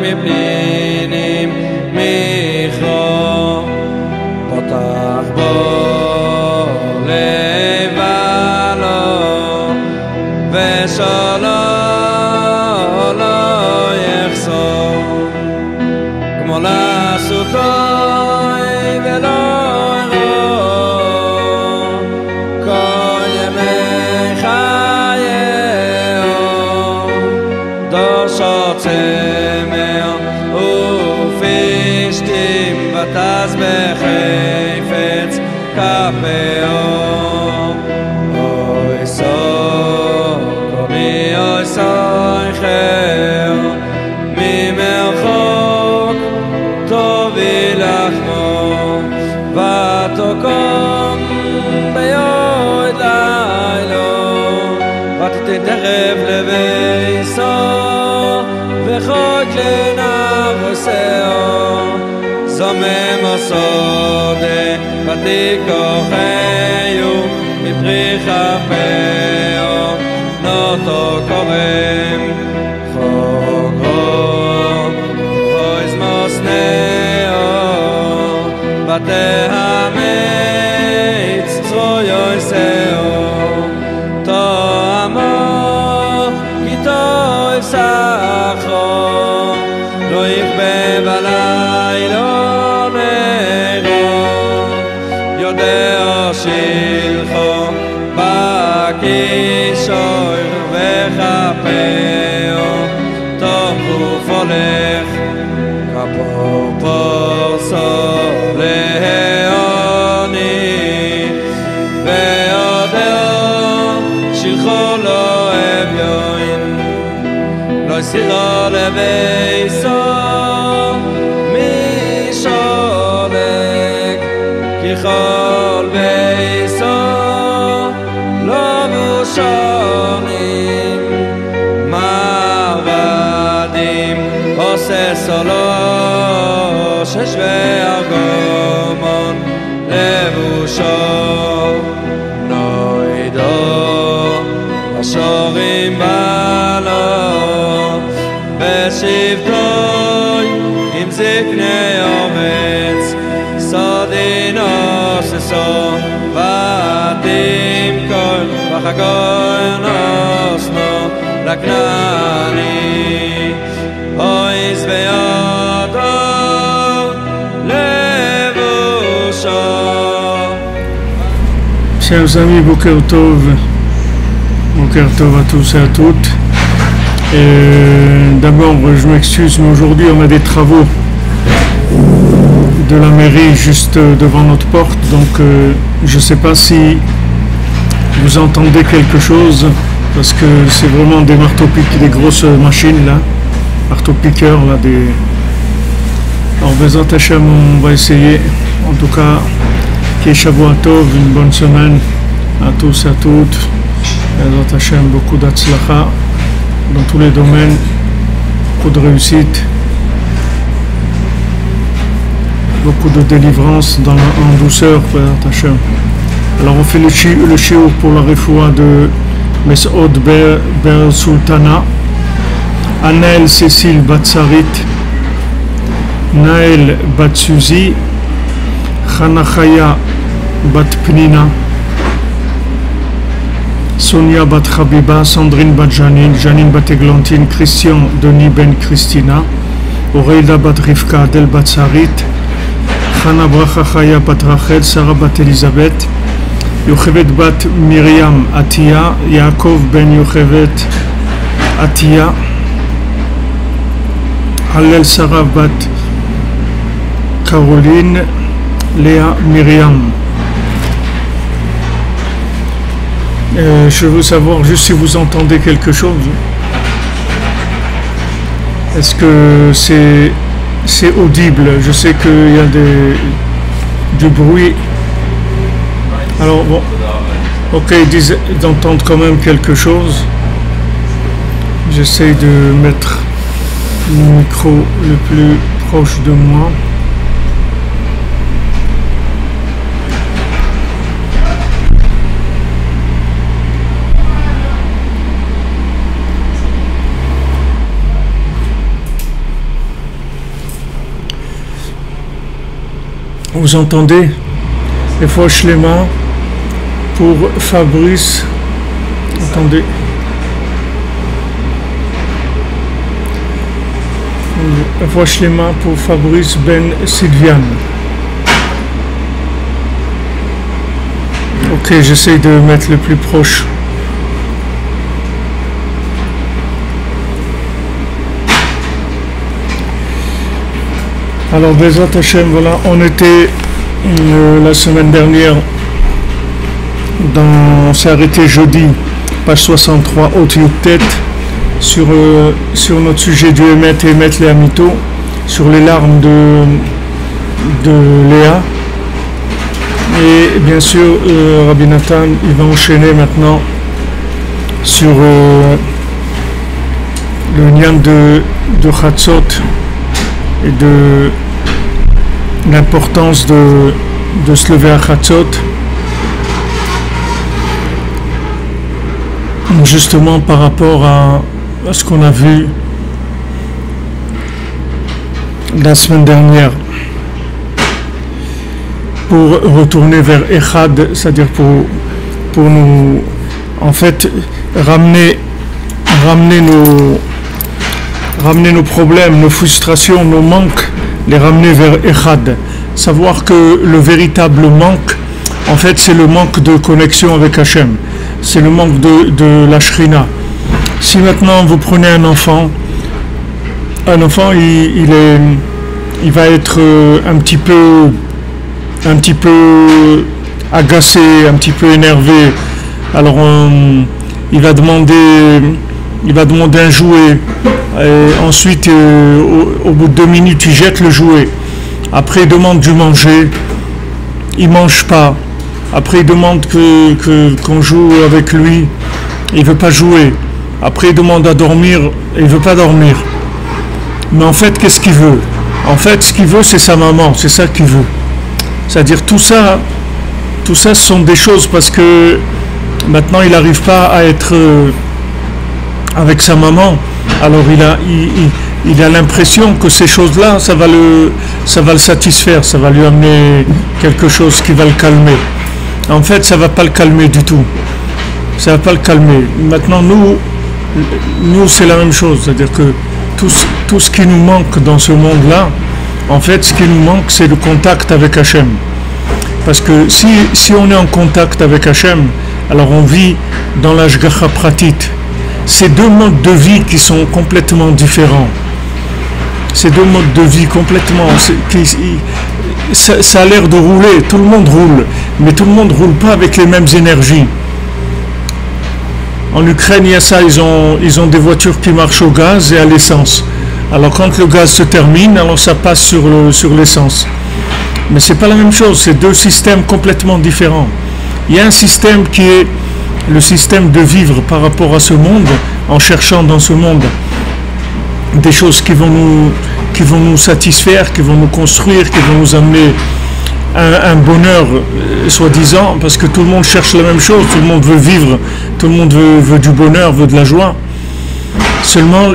מפנינים מיכרו פותח בו לבלו ושלו לא יחסור כמו לעשותוי ולא ירוא כל ימי חייהו דורשות צמר ופשתים ותז בחפץ כפהו אוי סוף קומי אוי סויכר ממרחוק תוביל לחמו ותוקום ביוד לילו ותתרב לביסו וחוק לנבוסהו זומם הסודה ותיקוחהו מפרי כפהו נוטו קורם חוגרו חויז מוסנהו ותאמץ צרוי יוסהו תואמו כי טוב סחרו לא יכבה בלילה נרו יודע שילחו בקישור וחפהו טוב גוף הולך כפור פורסו להוני ויודע שילחו לא אביון לא יסירו לביסו משולק כי כל ביסו לא בושונים מרבדים עושה סולו ששווה ארגומון לבושו נוידו השורים בלו בשבטוי עם זקני אומץ סודינו ססו בתים כל וחגוי נוסנו לכנעני אוי זביעתו לבושו. Chers amis, Boker Tov à tous et à toutes. D'abord, je m'excuse, mais aujourd'hui on a des travaux de la mairie juste devant notre porte, donc je ne sais pas si vous entendez quelque chose, parce que c'est vraiment des marteaux-piqueurs, des grosses machines là, marteaux-piqueurs là, des... Alors Bezrat Hashem, on va essayer, en tout cas, qu'il y ait Shavua Tov, une bonne semaine à tous et à toutes. Bezrat Hashem, beaucoup d'Atzlacha dans tous les domaines, beaucoup de réussite, beaucoup de délivrance en douceur, Bezrat Hashem. Alors on fait le shiur pour la refoua de Mes'od Ber Sultana, Anaël Cécile Batsarit, Naël Batsuzi, Chanachaya Bat Pnina, Sonia Bat Habiba, Sandrine Bat Janine, Janine Bat Eglantine, Christian Denis Ben Christina, Oreida Bat Rivka, Adel Bat Sarit, Chana Bracha Chaya Bat Rachel, Sarah Bat Elisabeth, Yochevet Bat Miriam Atia, Yaakov Ben Yochevet Atia, Hallel Sarah Bat Caroline, Léa Myriam. Je veux savoir juste si vous entendez quelque chose. Est-ce que c'est audible? Je sais qu'il y a du bruit. Alors bon, ok, ils disent d'entendre quand même quelque chose. J'essaie de mettre le micro le plus proche de moi. Vous entendez? Et fois Shlema pour Fabrice. Attendez. Et fois Shlema pour Fabrice Ben Sylviane. Ok, j'essaie de mettre le plus proche. Alors, Bezat Hashem, voilà, on était la semaine dernière, on s'est arrêté jeudi, page 63, haute tête, sur notre sujet du Emet et Emet Léa Mito, sur les larmes de Léa. Et bien sûr, Rabbi Nathan, il va enchaîner maintenant sur le nian de Chatzot et de l'importance de se lever à Chatzot, justement par rapport à ce qu'on a vu la semaine dernière, pour retourner vers Echad, c'est-à-dire pour nous, en fait, ramener nos problèmes, nos frustrations, nos manques, les ramener vers Echad. Savoir que le véritable manque, en fait, c'est le manque de connexion avec Hachem. C'est le manque de la Shrina. Si maintenant vous prenez un enfant, il va être un petit peu agacé, un petit peu énervé. Alors il va demander un jouet. Et ensuite, au bout de 2 minutes, il jette le jouet. Après, il demande du manger. Il mange pas. Après, il demande qu'on joue avec lui. Il veut pas jouer. Après, il demande à dormir. Il veut pas dormir. Mais en fait, qu'est-ce qu'il veut? En fait, ce qu'il veut, c'est sa maman. C'est ça qu'il veut. C'est-à-dire tout ça, ce sont des choses parce que maintenant, il n'arrive pas à être avec sa maman. Alors il a l'impression que ces choses-là, ça va le satisfaire, ça va lui amener quelque chose qui va le calmer. En fait, ça ne va pas le calmer du tout. Ça ne va pas le calmer. Maintenant, nous c'est la même chose. C'est-à-dire que tout ce qui nous manque dans ce monde-là, en fait, ce qui nous manque, c'est le contact avec Hachem. Parce que si on est en contact avec Hachem, alors on vit dans l'Ashgacha Pratit. Ces deux modes de vie qui sont complètement différents. Ces deux modes de vie complètement... Ça a l'air de rouler, tout le monde roule, mais tout le monde ne roule pas avec les mêmes énergies. En Ukraine, il y a ça, ils ont des voitures qui marchent au gaz et à l'essence. Alors quand le gaz se termine, alors ça passe sur l'essence. Mais ce n'est pas la même chose, c'est deux systèmes complètement différents. Il y a un système qui est le système de vivre par rapport à ce monde, en cherchant dans ce monde des choses qui vont nous satisfaire, qui vont nous construire, qui vont nous amener un bonheur, soi-disant, parce que tout le monde cherche la même chose, tout le monde veut vivre, tout le monde veut du bonheur, veut de la joie. Seulement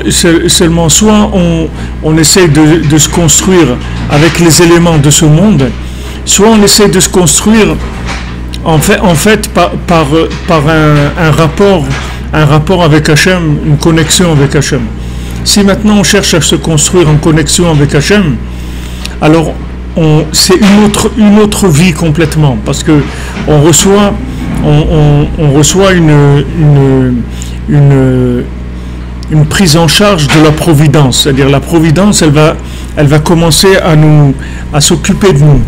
soit on essaie de se construire avec les éléments de ce monde, soit on essaie de se construire en fait par un rapport avec Hachem, une connexion avec Hachem. Si maintenant on cherche à se construire en connexion avec Hachem, alors c'est une autre vie complètement, parce que on reçoit une prise en charge de la providence, c'est-à-dire la providence, elle va commencer à s'occuper de nous,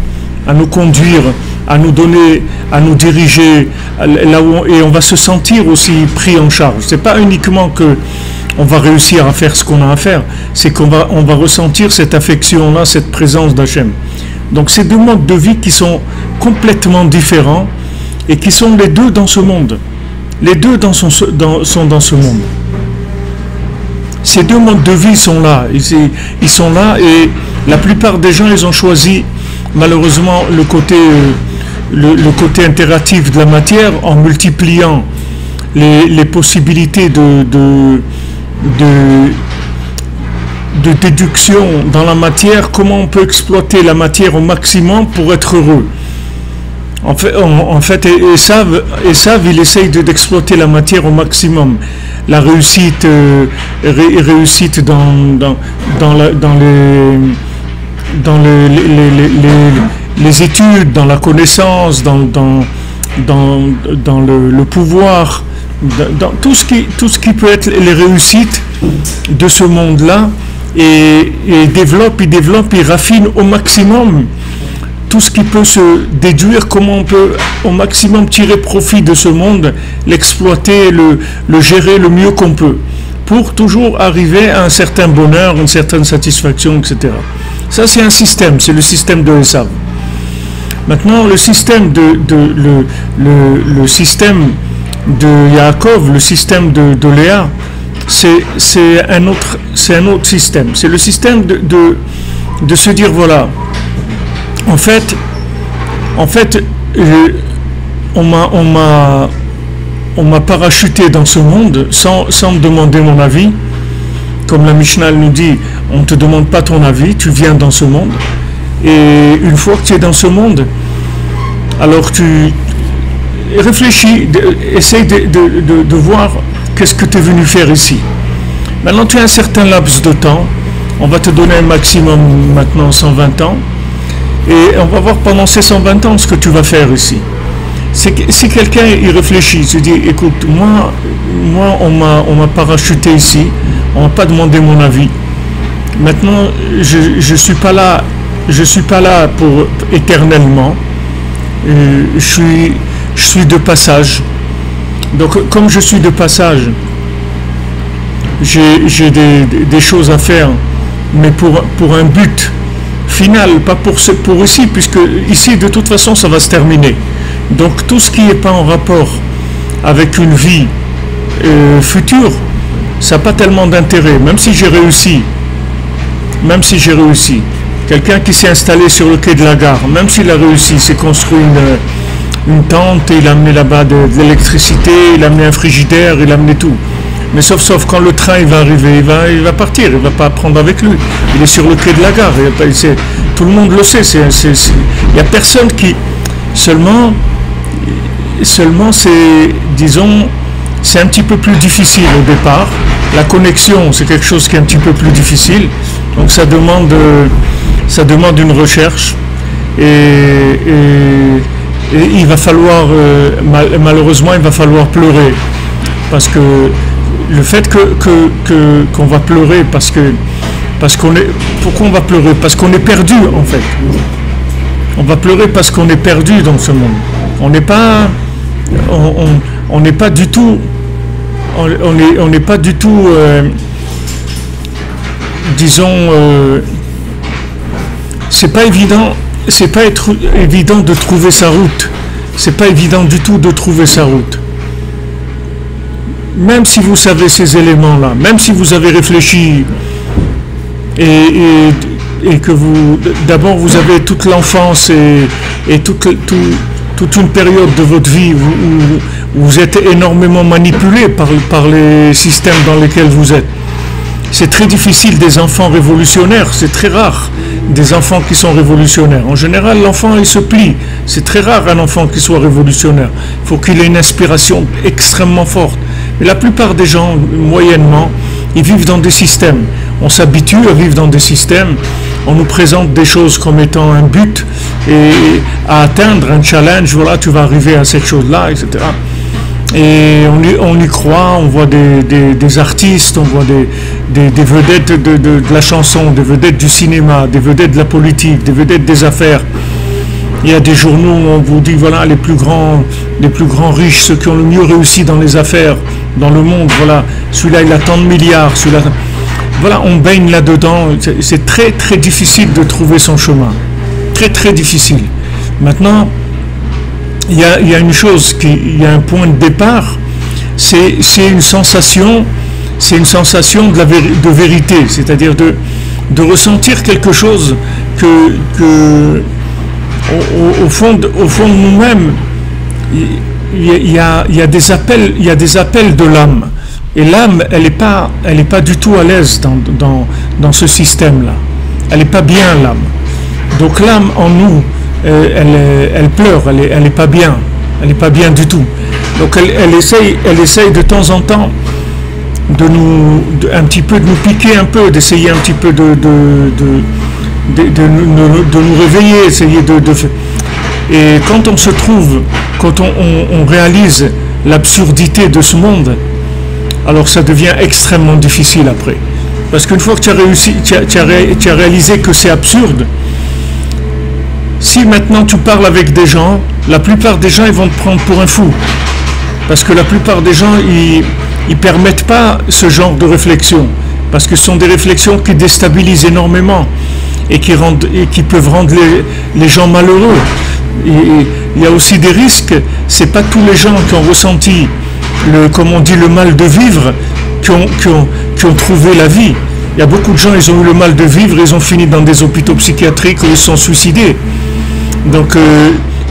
à nous conduire, à nous donner, à nous diriger là où et on va se sentir aussi pris en charge. C'est pas uniquement que on va réussir à faire ce qu'on a à faire, c'est qu'on va ressentir cette affection-là, cette présence d'Hachem. Donc c'est deux modes de vie qui sont complètement différents et qui sont les deux dans ce monde. Les deux sont dans ce monde. Ces deux modes de vie sont là. Ils sont là et la plupart des gens, ils ont choisi malheureusement le côté interactif de la matière en multipliant les possibilités de déduction dans la matière, comment on peut exploiter la matière au maximum pour être heureux. En fait, Esav, il essaye d'exploiter la matière au maximum. La réussite, réussite dans les études, dans la connaissance, dans le pouvoir, dans tout ce qui peut être les réussites de ce monde-là, et il développe, il raffine au maximum tout ce qui peut se déduire, comment on peut au maximum tirer profit de ce monde, l'exploiter, le gérer le mieux qu'on peut, pour toujours arriver à un certain bonheur, une certaine satisfaction, etc. Ça, c'est un système, c'est le système de Esav. Maintenant, le système le système de Yaakov, le système de Léa, c'est un autre système. C'est le système de se dire, voilà, en fait, on m'a parachuté dans ce monde sans me demander mon avis. Comme la Mishnah nous dit, on ne te demande pas ton avis, tu viens dans ce monde. Et une fois que tu es dans ce monde, alors tu réfléchis, essaye de voir qu'est-ce que tu es venu faire ici. Maintenant, tu as un certain laps de temps. On va te donner un maximum maintenant 120 ans. Et on va voir pendant ces 120 ans ce que tu vas faire ici. Si quelqu'un y réfléchit, il se dit, écoute, moi on m'a parachuté ici, on m'a pas demandé mon avis. Maintenant, je suis pas là pour éternellement. Je suis de passage. Donc, comme je suis de passage, j'ai des choses à faire, mais pour un but final, pas pour ici, puisque ici, de toute façon, ça va se terminer. Donc, tout ce qui n'est pas en rapport avec une vie future, ça n'a pas tellement d'intérêt, même si j'ai réussi. Quelqu'un qui s'est installé sur le quai de la gare, même s'il a réussi, s'est construit une tente, il a amené là-bas de l'électricité, il a amené un frigidaire, il a amené tout. Mais sauf quand le train il va arriver, il va partir, il ne va pas prendre avec lui. Il est sur le quai de la gare, tout le monde le sait. Il n'y a personne qui... Seulement c'est, disons, c'est un petit peu plus difficile au départ. La connexion, c'est quelque chose qui est un petit peu plus difficile. Donc ça demande une recherche. Et il va falloir, malheureusement, il va falloir pleurer. Parce que le fait qu'on va pleurer, pourquoi on va pleurer? Parce qu'on est perdu, en fait. On va pleurer parce qu'on est perdu dans ce monde. On n'est pas du tout, disons, c'est pas évident de trouver sa route. C'est pas évident du tout de trouver sa route. Même si vous savez ces éléments-là, même si vous avez réfléchi et que d'abord vous avez toute l'enfance et toute une période de votre vie où vous êtes énormément manipulé par les systèmes dans lesquels vous êtes. C'est très difficile des enfants révolutionnaires, c'est très rare des enfants qui sont révolutionnaires. En général, l'enfant il se plie. C'est très rare un enfant qui soit révolutionnaire. Il faut qu'il ait une inspiration extrêmement forte. Mais la plupart des gens, moyennement, ils vivent dans des systèmes. On s'habitue à vivre dans des systèmes. On nous présente des choses comme étant un but et à atteindre, un challenge. Voilà, tu vas arriver à cette chose-là, etc. Et on y croit, on voit des artistes, on voit des vedettes de la chanson, des vedettes du cinéma, des vedettes de la politique, des vedettes des affaires. Il y a des journaux où on vous dit, voilà, les plus grands riches, ceux qui ont le mieux réussi dans les affaires, dans le monde, voilà, celui-là il a tant de milliards, celui-là... Voilà, on baigne là-dedans, c'est très très difficile de trouver son chemin. Très très difficile. Maintenant, il y a une chose, il y a un point de départ, c'est une sensation de vérité, c'est-à-dire de ressentir quelque chose que au fond de nous-mêmes, il y a des appels de l'âme. Et l'âme, elle est pas du tout à l'aise dans ce système-là. Elle n'est pas bien, l'âme. Donc l'âme en nous, elle pleure, elle est pas bien. Elle n'est pas bien du tout. Donc elle essaye de temps en temps un petit peu de nous piquer un peu, d'essayer un petit peu de nous réveiller, essayer et quand on se trouve, quand on réalise l'absurdité de ce monde, alors ça devient extrêmement difficile après. Parce qu'une fois que tu as réalisé que c'est absurde, si maintenant tu parles avec des gens, la plupart des gens ils vont te prendre pour un fou. Parce que la plupart des gens ils permettent pas ce genre de réflexion. Parce que ce sont des réflexions qui déstabilisent énormément et qui peuvent rendre les gens malheureux. Et il y a aussi des risques. C'est pas tous les gens qui ont ressenti le mal de vivre qui ont trouvé la vie. Il y a beaucoup de gens, ils ont eu le mal de vivre, ils ont fini dans des hôpitaux psychiatriques où ils se sont suicidés. Donc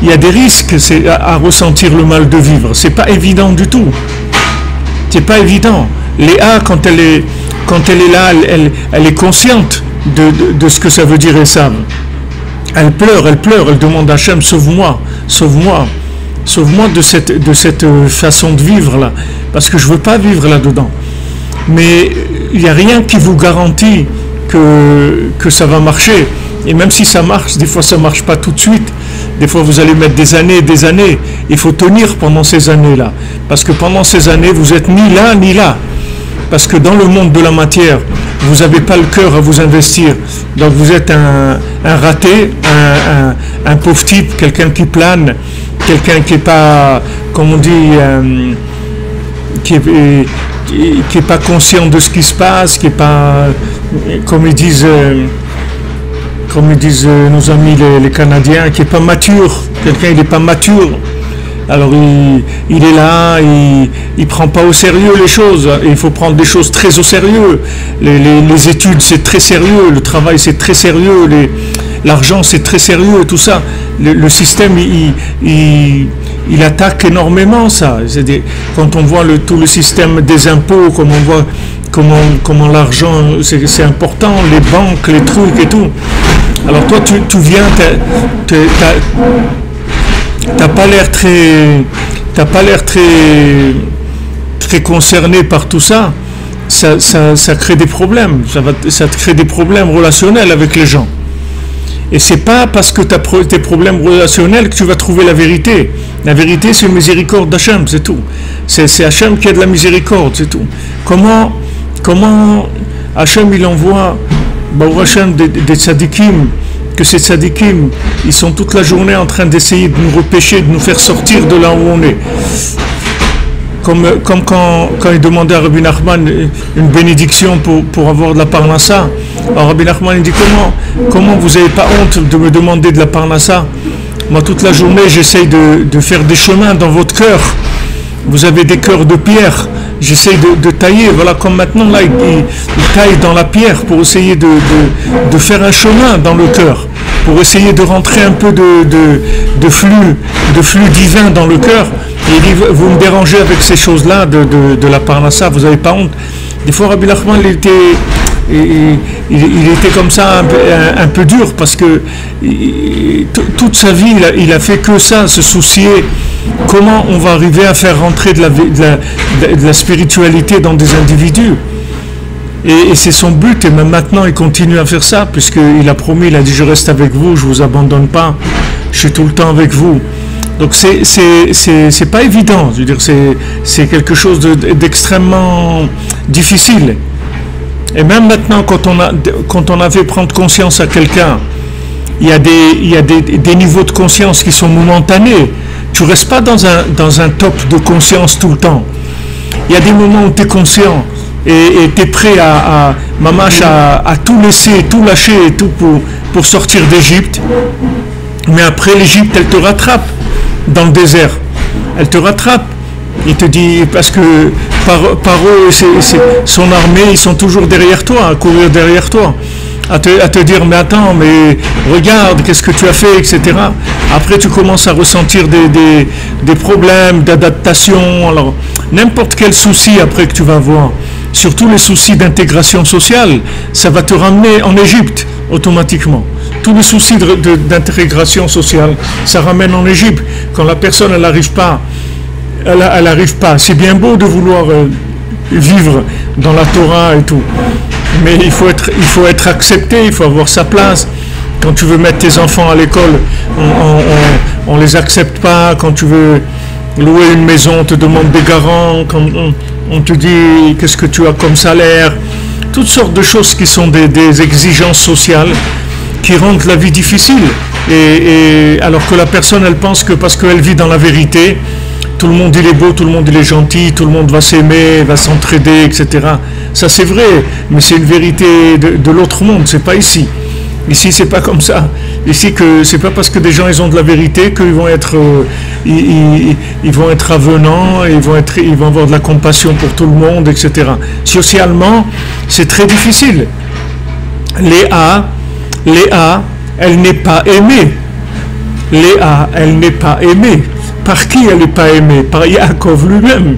il y a des risques à ressentir le mal de vivre. C'est pas évident du tout. C'est pas évident. Léa, quand elle est là, elle est consciente de ce que ça veut dire Esav. Elle pleure, elle demande à Hachem, sauve-moi de cette façon de vivre là, parce que je veux pas vivre là-dedans. Mais il n'y a rien qui vous garantit que ça va marcher. Et même si ça marche, des fois ça marche pas tout de suite. Des fois vous allez mettre des années et des années. Il faut tenir pendant ces années-là. Parce que pendant ces années, vous êtes ni là ni là. Parce que dans le monde de la matière, vous n'avez pas le cœur à vous investir. Donc vous êtes un raté, un pauvre type, quelqu'un qui plane, quelqu'un qui n'est pas, comme on dit, qui est pas conscient de ce qui se passe, qui n'est pas, comme ils disent nos amis les Canadiens, qui n'est pas mature. Quelqu'un il n'est pas mature. Alors il est là, il prend pas au sérieux les choses. Il faut prendre des choses très au sérieux. Les études c'est très sérieux, le travail c'est très sérieux, l'argent c'est très sérieux, tout ça. Le système il attaque énormément ça. Quand on voit tout le système des impôts, comme on voit comment l'argent c'est important, les banques, les trucs et tout. Alors toi tu viens, t'as pas l'air très concerné par tout ça. Ça crée des problèmes. Ça te crée des problèmes relationnels avec les gens. Et c'est pas parce que tu as tes problèmes relationnels que tu vas trouver la vérité. La vérité, c'est une miséricorde d'Hachem, c'est tout. C'est Hachem qui a de la miséricorde, c'est tout. Comment Hachem il envoie Hachem des tzadikim, que ces tzadikim, ils sont toute la journée en train d'essayer de nous repêcher, de nous faire sortir de là où on est. Comme quand il demandait à Rabbi Nachman une bénédiction pour avoir de la parnassa. Alors Rabbi Nachman il dit comment vous n'avez pas honte de me demander de la parnassa? Moi toute la journée j'essaye de faire des chemins dans votre cœur. Vous avez des cœurs de pierre. J'essaye de tailler, voilà, comme maintenant là, il taille dans la pierre pour essayer de faire un chemin dans le cœur, pour essayer de rentrer un peu de flux divin dans le cœur. Et il dit, vous me dérangez avec ces choses-là de la parnassa, vous n'avez pas honte. Des fois, Rabbi Nachman, il était comme ça un peu dur, parce que toute sa vie, il a fait que ça, se soucier comment on va arriver à faire rentrer de la spiritualité dans des individus. Et c'est son but, et même maintenant il continue à faire ça, puisqu'il a promis, il a dit je reste avec vous, je ne vous abandonne pas, je suis tout le temps avec vous. Donc c'est pas évident, je veux dire, c'est quelque chose d'extrêmement difficile. Et même maintenant, quand on a fait prendre conscience à quelqu'un, il y a des niveaux de conscience qui sont momentanés. Tu ne restes pas dans un top de conscience tout le temps. Il y a des moments où tu es conscient et tu es prêt à tout laisser, tout lâcher et tout pour sortir d'Égypte. Mais après l'Égypte, elle te rattrape dans le désert. Elle te rattrape. Il te dit, parce que Paro et son armée, ils sont toujours derrière toi, à courir derrière toi, à te dire, mais attends, mais regarde, qu'est-ce que tu as fait, etc. Après, tu commences à ressentir des problèmes d'adaptation. Alors, n'importe quel souci après que tu vas avoir, surtout les soucis d'intégration sociale, ça va te ramener en Égypte automatiquement. Tous les soucis d'intégration sociale, ça ramène en Égypte. Quand la personne, elle n'arrive pas, c'est bien beau de vouloir vivre dans la Torah et tout, mais il faut être accepté, il faut avoir sa place. Quand tu veux mettre tes enfants à l'école, on les accepte pas. Quand tu veux louer une maison, on te demande des garants. Quand on te dit qu'est-ce que tu as comme salaire, toutes sortes de choses qui sont des exigences sociales qui rendent la vie difficile. Et alors que la personne, elle pense que parce qu'elle vit dans la vérité, tout le monde il est beau, tout le monde il est gentil, tout le monde va s'aimer, va s'entraider, etc. Ça c'est vrai, mais c'est une vérité de l'autre monde, c'est pas ici. Ici c'est pas comme ça. Ici que c'est pas parce que des gens ils ont de la vérité qu'ils vont être ils vont être avenants, ils vont avoir de la compassion pour tout le monde, etc. Socialement, c'est très difficile. Léa, elle n'est pas aimée. Léa, elle n'est pas aimée. Par qui elle n'est pas aimée? Par Yaakov lui-même.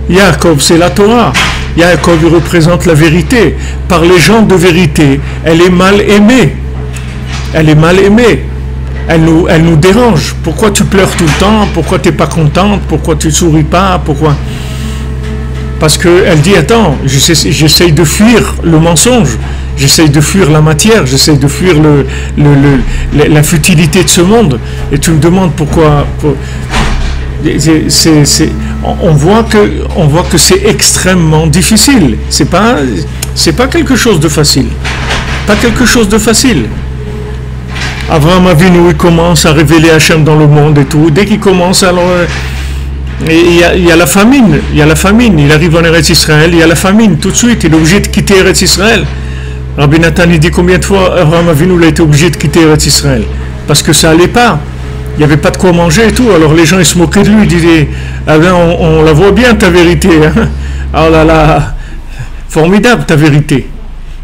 Yaakov, c'est la Torah. Yaakov, il représente la vérité. Par les gens de vérité, elle est mal aimée. Elle est mal aimée. Elle nous dérange. Pourquoi tu pleures tout le temps? Pourquoi tu n'es pas contente? Pourquoi tu ne souris pas? Pourquoi? Parce qu'elle dit, attends, j'essaye de fuir le mensonge. J'essaye de fuir la matière, j'essaye de fuir la futilité de ce monde. Et tu me demandes pourquoi. On voit que c'est extrêmement difficile. C'est pas quelque chose de facile. Pas quelque chose de facile. Abraham Avinu, il commence à révéler Hachem dans le monde et tout. Dès qu'il commence, alors il y a la famine. Il y a la famine. Il arrive en Eretz Israël, il y a la famine. Tout de suite, il est obligé de quitter Eretz Israël. Rabbi Nathan, il dit combien de fois Abraham Avinu a été obligé de quitter Eretz Israël? Parce que ça allait pas. Il n'y avait pas de quoi manger et tout. Alors les gens ils se moquaient de lui. Ils disaient, ah ben, on la voit bien ta vérité. Hein? Oh là là, formidable ta vérité.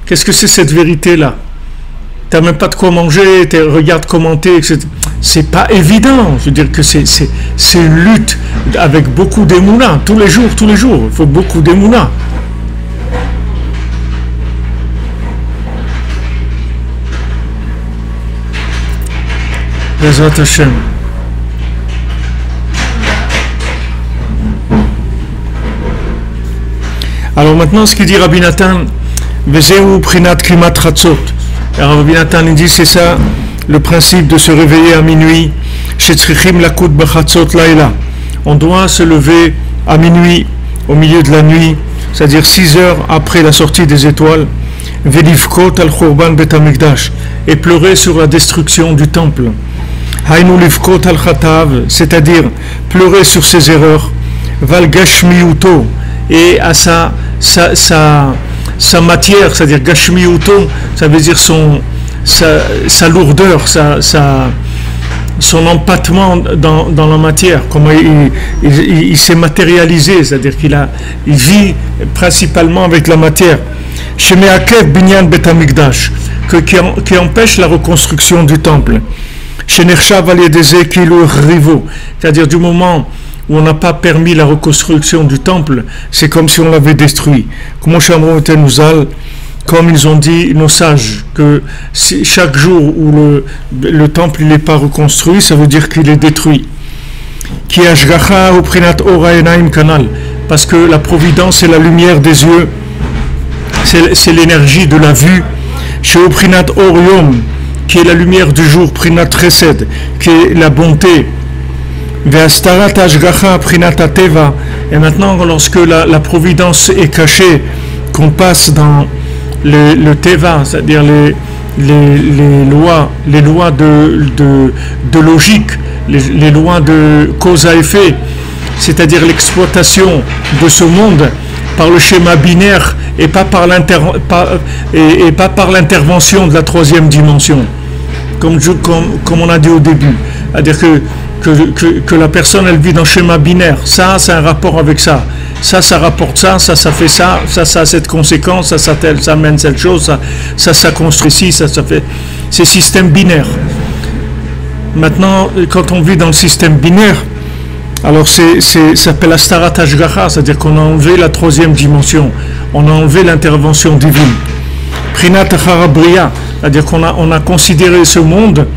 Qu'est-ce que c'est cette vérité-là? Tu n'as même pas de quoi manger, regarde commenter, etc. C'est pas évident. Je veux dire que c'est une lutte avec beaucoup d'émouna. Tous les jours. Il faut beaucoup d'émouna. Bezrat Hashem. Alors maintenant, ce qu'il dit Rabbi Nathan, Vezeu prinat klimat chatzot. Alors Rabbi Nathan il dit c'est ça le principe de se réveiller à minuit. Shetzrichim lakut b'chatzot laila. On doit se lever à minuit, au milieu de la nuit, c'est-à-dire 6 heures après la sortie des étoiles. Velivkot al churban bet hamikdash, et pleurer sur la destruction du temple. Hainu livkot al chatav, c'est-à-dire pleurer sur ses erreurs. Val gashmiuto, et à sa matière, c'est-à-dire gashmiuto, ça veut dire sa lourdeur, son empattement dans la matière, comment il s'est matérialisé, c'est-à-dire il vit principalement avec la matière. Shemeakev binyan bet hamikdash, qui empêche la reconstruction du temple. Shenershav al yedeze kilu rivo, c'est-à-dire du moment où on n'a pas permis la reconstruction du temple, c'est comme si on l'avait détruit. Comme ils ont dit nos sages, que chaque jour où le temple n'est pas reconstruit, ça veut dire qu'il est détruit. Parce que la providence est la lumière des yeux, c'est l'énergie de la vue. Qui est la lumière du jour, prinat chesed, qui est la bonté. Et maintenant, lorsque la providence est cachée, qu'on passe dans le teva, c'est-à-dire les lois de logique, les lois de cause à effet, c'est-à-dire l'exploitation de ce monde par le schéma binaire et pas par l'intervention de la troisième dimension, comme on a dit au début, c'est-à-dire que la personne elle vit dans le schéma binaire, ça c'est un rapport avec ça rapporte ça fait ça a cette conséquence, ça amène cette chose, ça construit ici, ça fait ces systèmes binaires. maintenant, quand on vit dans le système binaire, alors ça s'appelle Astarat Hashgacha, c'est-à-dire qu'on a enlevé la troisième dimension, on a enlevé l'intervention divine. Prinat Acharabriya, c'est-à-dire qu'on a considéré ce monde,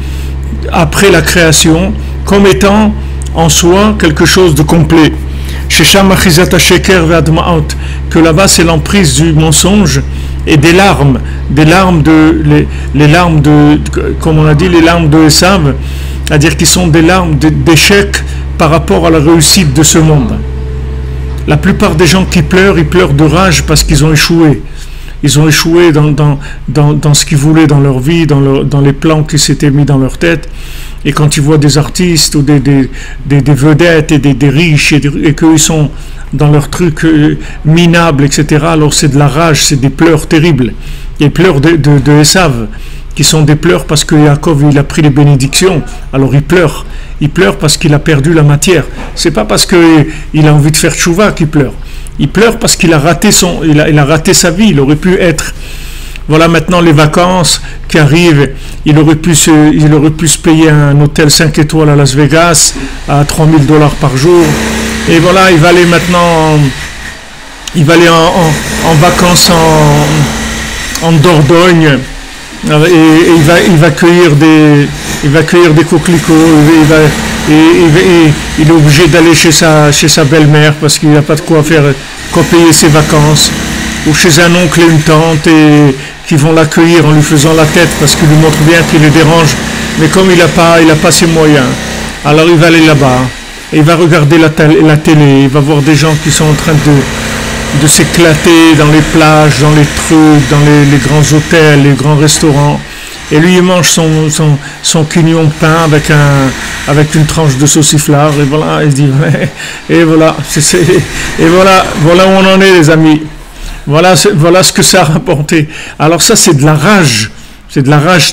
après la création, comme étant en soi quelque chose de complet. Shesham Achizat Sheker ve'adma'ot, que là-bas c'est l'emprise du mensonge et des larmes les larmes de, comme on a dit, les larmes de Esav, c'est-à-dire qui sont des larmes d'échec par rapport à la réussite de ce monde. La plupart des gens qui pleurent, ils pleurent de rage parce qu'ils ont échoué. Ils ont échoué dans ce qu'ils voulaient dans leur vie, dans les plans qui s'étaient mis dans leur tête. Et quand ils voient des artistes ou des vedettes et des riches et qu'eux ils sont dans leurs trucs minables, etc., alors c'est de la rage, c'est des pleurs terribles. Les pleurs de Esav, qui sont des pleurs parce que Yaakov il a pris les bénédictions, alors il pleure. Il pleure parce qu'il a perdu la matière. C'est pas parce qu'il a envie de faire tchouva qu'il pleure. Il pleure parce qu'il a raté il a raté sa vie. Il aurait pu être, voilà maintenant les vacances qui arrivent, il aurait pu se payer un hôtel 5 étoiles à Las Vegas à $3,000 par jour. Et voilà, il va aller maintenant, il va aller en vacances en Dordogne. Et il va cueillir des coquelicots, il est obligé d'aller chez sa belle-mère parce qu'il n'a pas de quoi payer ses vacances, ou chez un oncle et une tante et qui vont l'accueillir en lui faisant la tête parce qu'il lui montre bien qu'il les dérange, mais comme il n'a pas ses moyens, alors il va aller là-bas, et il va regarder la télé, il va voir des gens qui sont en train de s'éclater dans les plages, dans les trucs, dans les grands hôtels, les grands restaurants. Et lui, il mange son quignon pain avec une tranche de sauciflard. Et voilà, il se dit, et voilà, et voilà où on en est, les amis. Voilà ce que ça a rapporté. Alors ça, c'est de la rage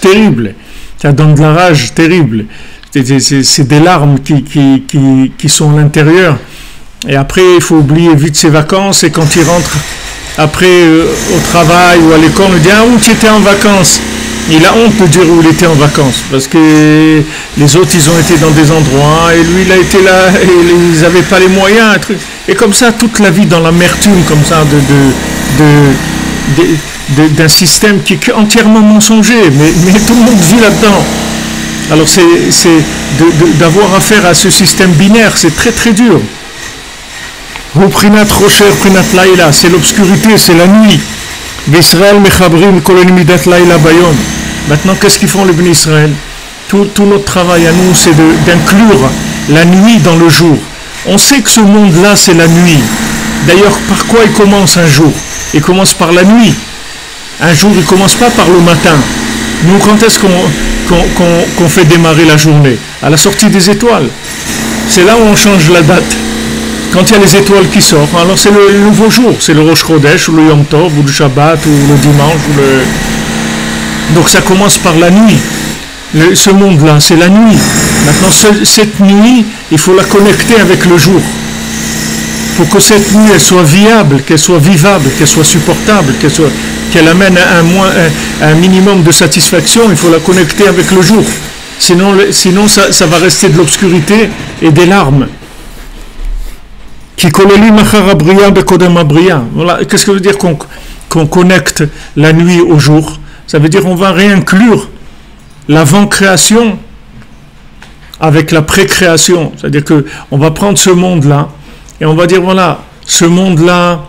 terrible. Ça donne de la rage terrible. C'est des larmes qui sont à l'intérieur. Et après, il faut oublier vite ses vacances. Et quand il rentre après au travail ou à l'école, on lui dit « Ah, où tu étais en vacances ?» Il a honte de dire où il était en vacances. Parce que les autres, ils ont été dans des endroits. Et lui, il a été là. Et ils n'avaient pas les moyens. Et comme ça, toute la vie dans l'amertume, comme ça, d'un système qui est entièrement mensonger. Mais tout le monde vit là-dedans. Alors, d'avoir affaire à ce système binaire, c'est très très dur. C'est l'obscurité, c'est la nuit. Maintenant, qu'est-ce qu'ils font les Bnei Israël? Tout notre travail à nous, c'est d'inclure la nuit dans le jour. On sait que ce monde-là, c'est la nuit. D'ailleurs, par quoi il commence un jour? Il commence par la nuit. Un jour, il ne commence pas par le matin. Nous, quand est-ce qu'on fait démarrer la journée? À la sortie des étoiles. C'est là où on change la date. Quand il y a les étoiles qui sortent, alors c'est le nouveau jour, c'est le Rosh Chodesh, ou le Yom Tov, ou le Shabbat, ou le dimanche, Donc ça commence par la nuit. Ce monde-là, c'est la nuit. Maintenant, cette nuit, il faut la connecter avec le jour. Pour que cette nuit, elle soit viable, qu'elle soit vivable, qu'elle soit supportable, qu'elle amène un minimum de satisfaction, il faut la connecter avec le jour. Sinon ça va rester de l'obscurité et des larmes. Voilà. Qu'est-ce que veut dire qu'on connecte la nuit au jour? Ça veut dire qu'on va réinclure l'avant-création avec la pré-création. C'est-à-dire qu'on va prendre ce monde-là et on va dire, voilà, ce monde-là,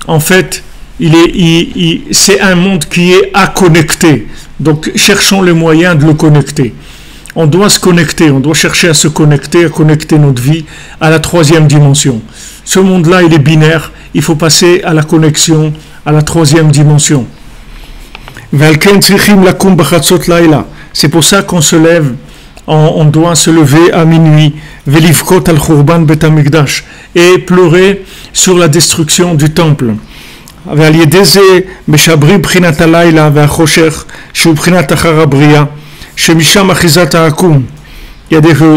en fait, c'est un monde qui est à connecter. Donc, cherchons les moyens de le connecter. On doit se connecter, on doit chercher à se connecter, à connecter notre vie à la troisième dimension. Ce monde-là, il est binaire, il faut passer à la connexion à la troisième dimension. C'est pour ça qu'on se lève, on doit se lever à minuit, et pleurer sur la destruction du temple. Il y a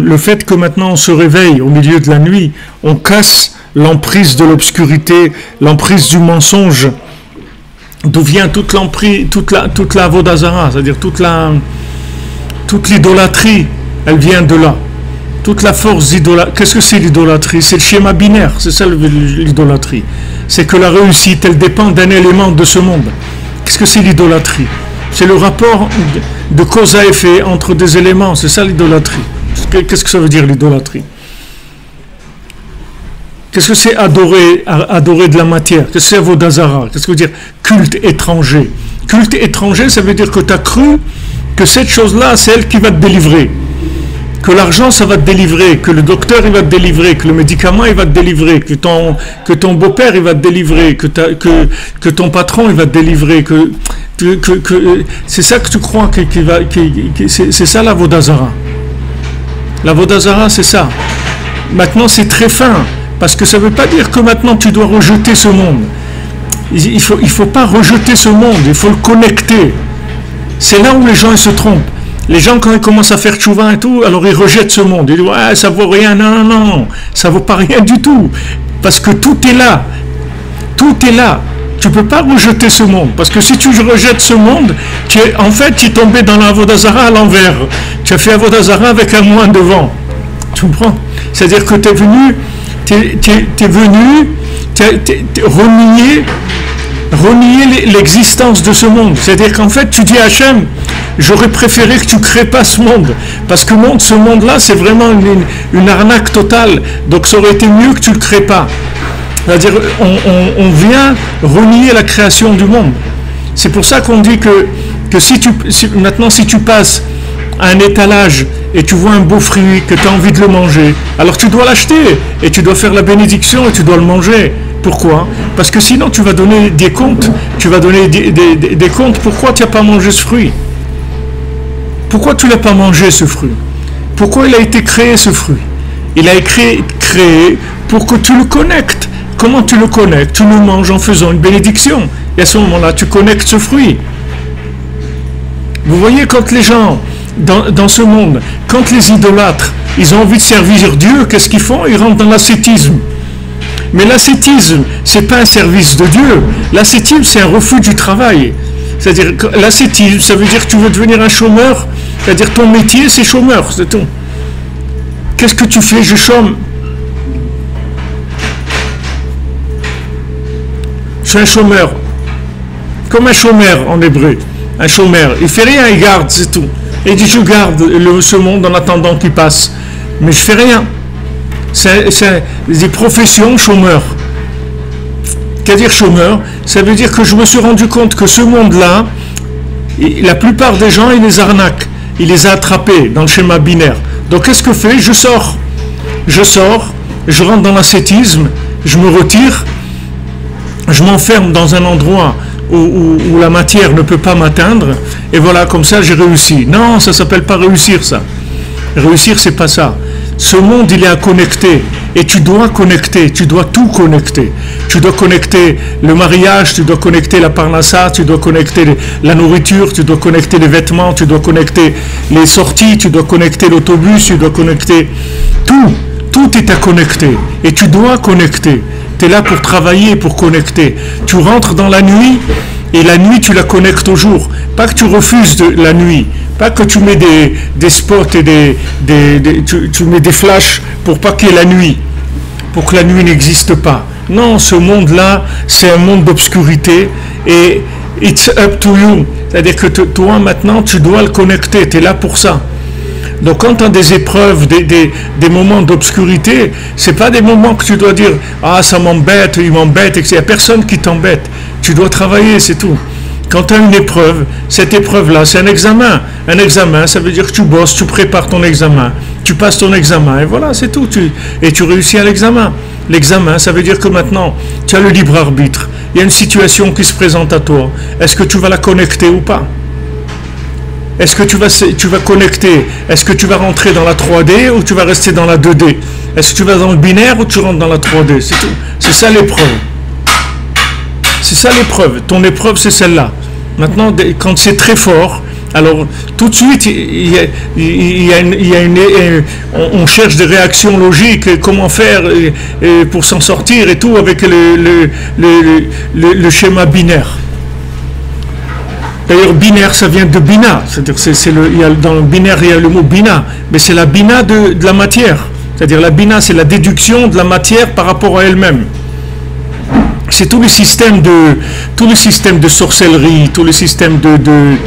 le fait que maintenant on se réveille au milieu de la nuit, on casse l'emprise de l'obscurité, l'emprise du mensonge, d'où vient toute l'emprise, toute la vodazara, c'est-à-dire toute l'idolâtrie elle vient de là. Toute la force d'idolâtrie. Qu'est-ce que c'est l'idolâtrie? C'est le schéma binaire, c'est ça l'idolâtrie. C'est que la réussite, elle dépend d'un élément de ce monde. Qu'est-ce que c'est l'idolâtrie? C'est le rapport de cause à effet entre des éléments, c'est ça l'idolâtrie. Qu'est-ce que ça veut dire l'idolâtrie? Qu'est-ce que c'est adorer de la matière? Qu'est-ce que c'est Avodazara? Qu'est-ce que veut dire culte étranger? Culte étranger, ça veut dire que tu as cru que cette chose-là, c'est elle qui va te délivrer. Que l'argent, ça va te délivrer, que le docteur, il va te délivrer, que le médicament, il va te délivrer, que ton beau-père, il va te délivrer, que ton patron, il va te délivrer, que c'est ça que tu crois c'est ça la Vodazara. La Vodazara, c'est ça. Maintenant, c'est très fin, parce que ça ne veut pas dire que maintenant tu dois rejeter ce monde. Il faut pas rejeter ce monde, il faut le connecter. C'est là où les gens ils se trompent. Les gens, quand ils commencent à faire tchouva et tout, alors ils rejettent ce monde. Ils disent, ouais, ça vaut rien. Non, ça vaut pas rien du tout. Parce que tout est là. Tout est là. Tu peux pas rejeter ce monde. Parce que si tu rejettes ce monde, tu es tombé dans la Avodazara à l'envers. Tu as fait Avodazara avec un moins devant. Tu comprends? C'est-à-dire que tu es venu renier l'existence de ce monde. C'est-à-dire qu'en fait, tu dis à Hachem, j'aurais préféré que tu ne crées pas ce monde. Parce que ce monde-là, c'est vraiment une arnaque totale. Donc ça aurait été mieux que tu ne le crées pas. C'est-à-dire, on vient renier la création du monde. C'est pour ça qu'on dit que si tu passes à un étalage et tu vois un beau fruit, que tu as envie de le manger, alors tu dois l'acheter et tu dois faire la bénédiction et tu dois le manger. Pourquoi? Parce que sinon tu vas donner des comptes, des comptes pourquoi tu n'as pas mangé ce fruit. Pourquoi tu ne l'as pas mangé ce fruit? Pourquoi il a été créé ce fruit? Il a été créé pour que tu le connectes. Comment tu le connectes? Tu le manges en faisant une bénédiction. Et à ce moment-là, tu connectes ce fruit. Vous voyez, quand les gens, dans ce monde, quand les idolâtres, ils ont envie de servir Dieu, qu'est-ce qu'ils font? Ils rentrent dans l'ascétisme. Mais l'ascétisme, ce n'est pas un service de Dieu. L'ascétisme, c'est un refus du travail. C'est-à-dire que l'ascétisme, ça veut dire que tu veux devenir un chômeur. C'est-à-dire ton métier, c'est chômeur, c'est tout. Qu'est-ce que tu fais? Je chôme. Je suis un chômeur. Comme un chômeur en hébreu. Un chômeur. Il ne fait rien, il garde, c'est tout. Et il dit, je garde ce monde en attendant qu'il passe. Mais je ne fais rien. C'est des professions chômeurs. Qu'à dire chômeur? Ça veut dire que je me suis rendu compte que ce monde-là, la plupart des gens, ils les arnaquent. Il les a attrapés dans le schéma binaire. Donc qu'est-ce que je fais? Je sors, je rentre dans l'ascétisme, je me retire, je m'enferme dans un endroit où la matière ne peut pas m'atteindre, et voilà, comme ça j'ai réussi. Non, ça ne s'appelle pas réussir, ça. Réussir, c'est pas ça. Ce monde, il est à connecter. Et tu dois connecter, tu dois tout connecter. Tu dois connecter le mariage, tu dois connecter la parnassa, tu dois connecter la nourriture, tu dois connecter les vêtements, tu dois connecter les sorties, tu dois connecter l'autobus, tu dois connecter tout. Tout est à connecter. Et tu dois connecter. Tu es là pour travailler, pour connecter. Tu rentres dans la nuit, et la nuit, tu la connectes au jour. Pas que tu refuses la nuit. Pas que tu mets des spots et tu mets des flashs pour pas qu'il y ait la nuit, pour que la nuit n'existe pas. Non, ce monde-là, c'est un monde d'obscurité et it's up to you. C'est-à-dire que toi, maintenant, tu dois le connecter, tu es là pour ça. Donc quand tu as des épreuves, des moments d'obscurité, c'est pas des moments que tu dois dire « Ah, ça m'embête, il m'embête », il n'y a personne qui t'embête. Tu dois travailler, c'est tout. Quand tu as une épreuve, cette épreuve-là, c'est un examen. Un examen, ça veut dire que tu bosses, tu prépares ton examen, tu passes ton examen, et voilà, c'est tout. Et tu réussis à l'examen. L'examen, ça veut dire que maintenant, tu as le libre arbitre. Il y a une situation qui se présente à toi. Est-ce que tu vas la connecter ou pas? Est-ce que tu vas connecter? Est-ce que tu vas rentrer dans la 3D ou tu vas rester dans la 2D? Est-ce que tu vas dans le binaire ou tu rentres dans la 3D? C'est tout. C'est ça l'épreuve. C'est ça l'épreuve. Ton épreuve, c'est celle-là. Maintenant, quand c'est très fort, alors tout de suite, on cherche des réactions logiques, comment faire pour s'en sortir et tout avec le schéma binaire. D'ailleurs, binaire, ça vient de bina. C'est-à-dire, dans le binaire, il y a le mot bina, mais c'est la bina de la matière. C'est-à-dire, la bina, c'est la déduction de la matière par rapport à elle-même. C'est tout le système de sorcellerie, tout le système de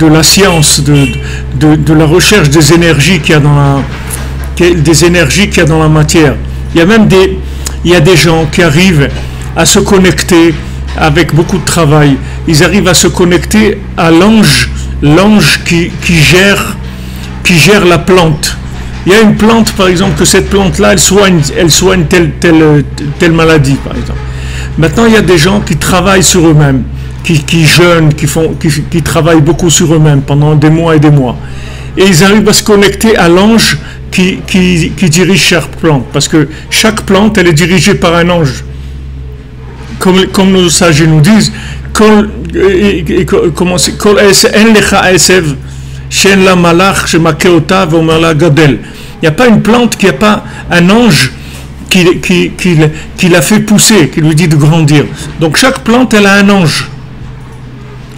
la science, de la recherche des énergies qu'il y a dans la matière. Il y a des gens qui arrivent à se connecter avec beaucoup de travail. Ils arrivent à se connecter à l'ange qui gère la plante. Il y a une plante, par exemple, que cette plante-là, elle soigne telle maladie, par exemple. Maintenant, il y a des gens qui travaillent sur eux-mêmes, qui jeûnent, qui travaillent beaucoup sur eux-mêmes pendant des mois et des mois. Et ils arrivent à se connecter à l'ange qui dirige chaque plante. Parce que chaque plante, elle est dirigée par un ange. Comme nos sages nous disent, il n'y a pas une plante qui n'a pas un ange qui l'a fait pousser, qui lui dit de grandir. Donc chaque plante, elle a un ange.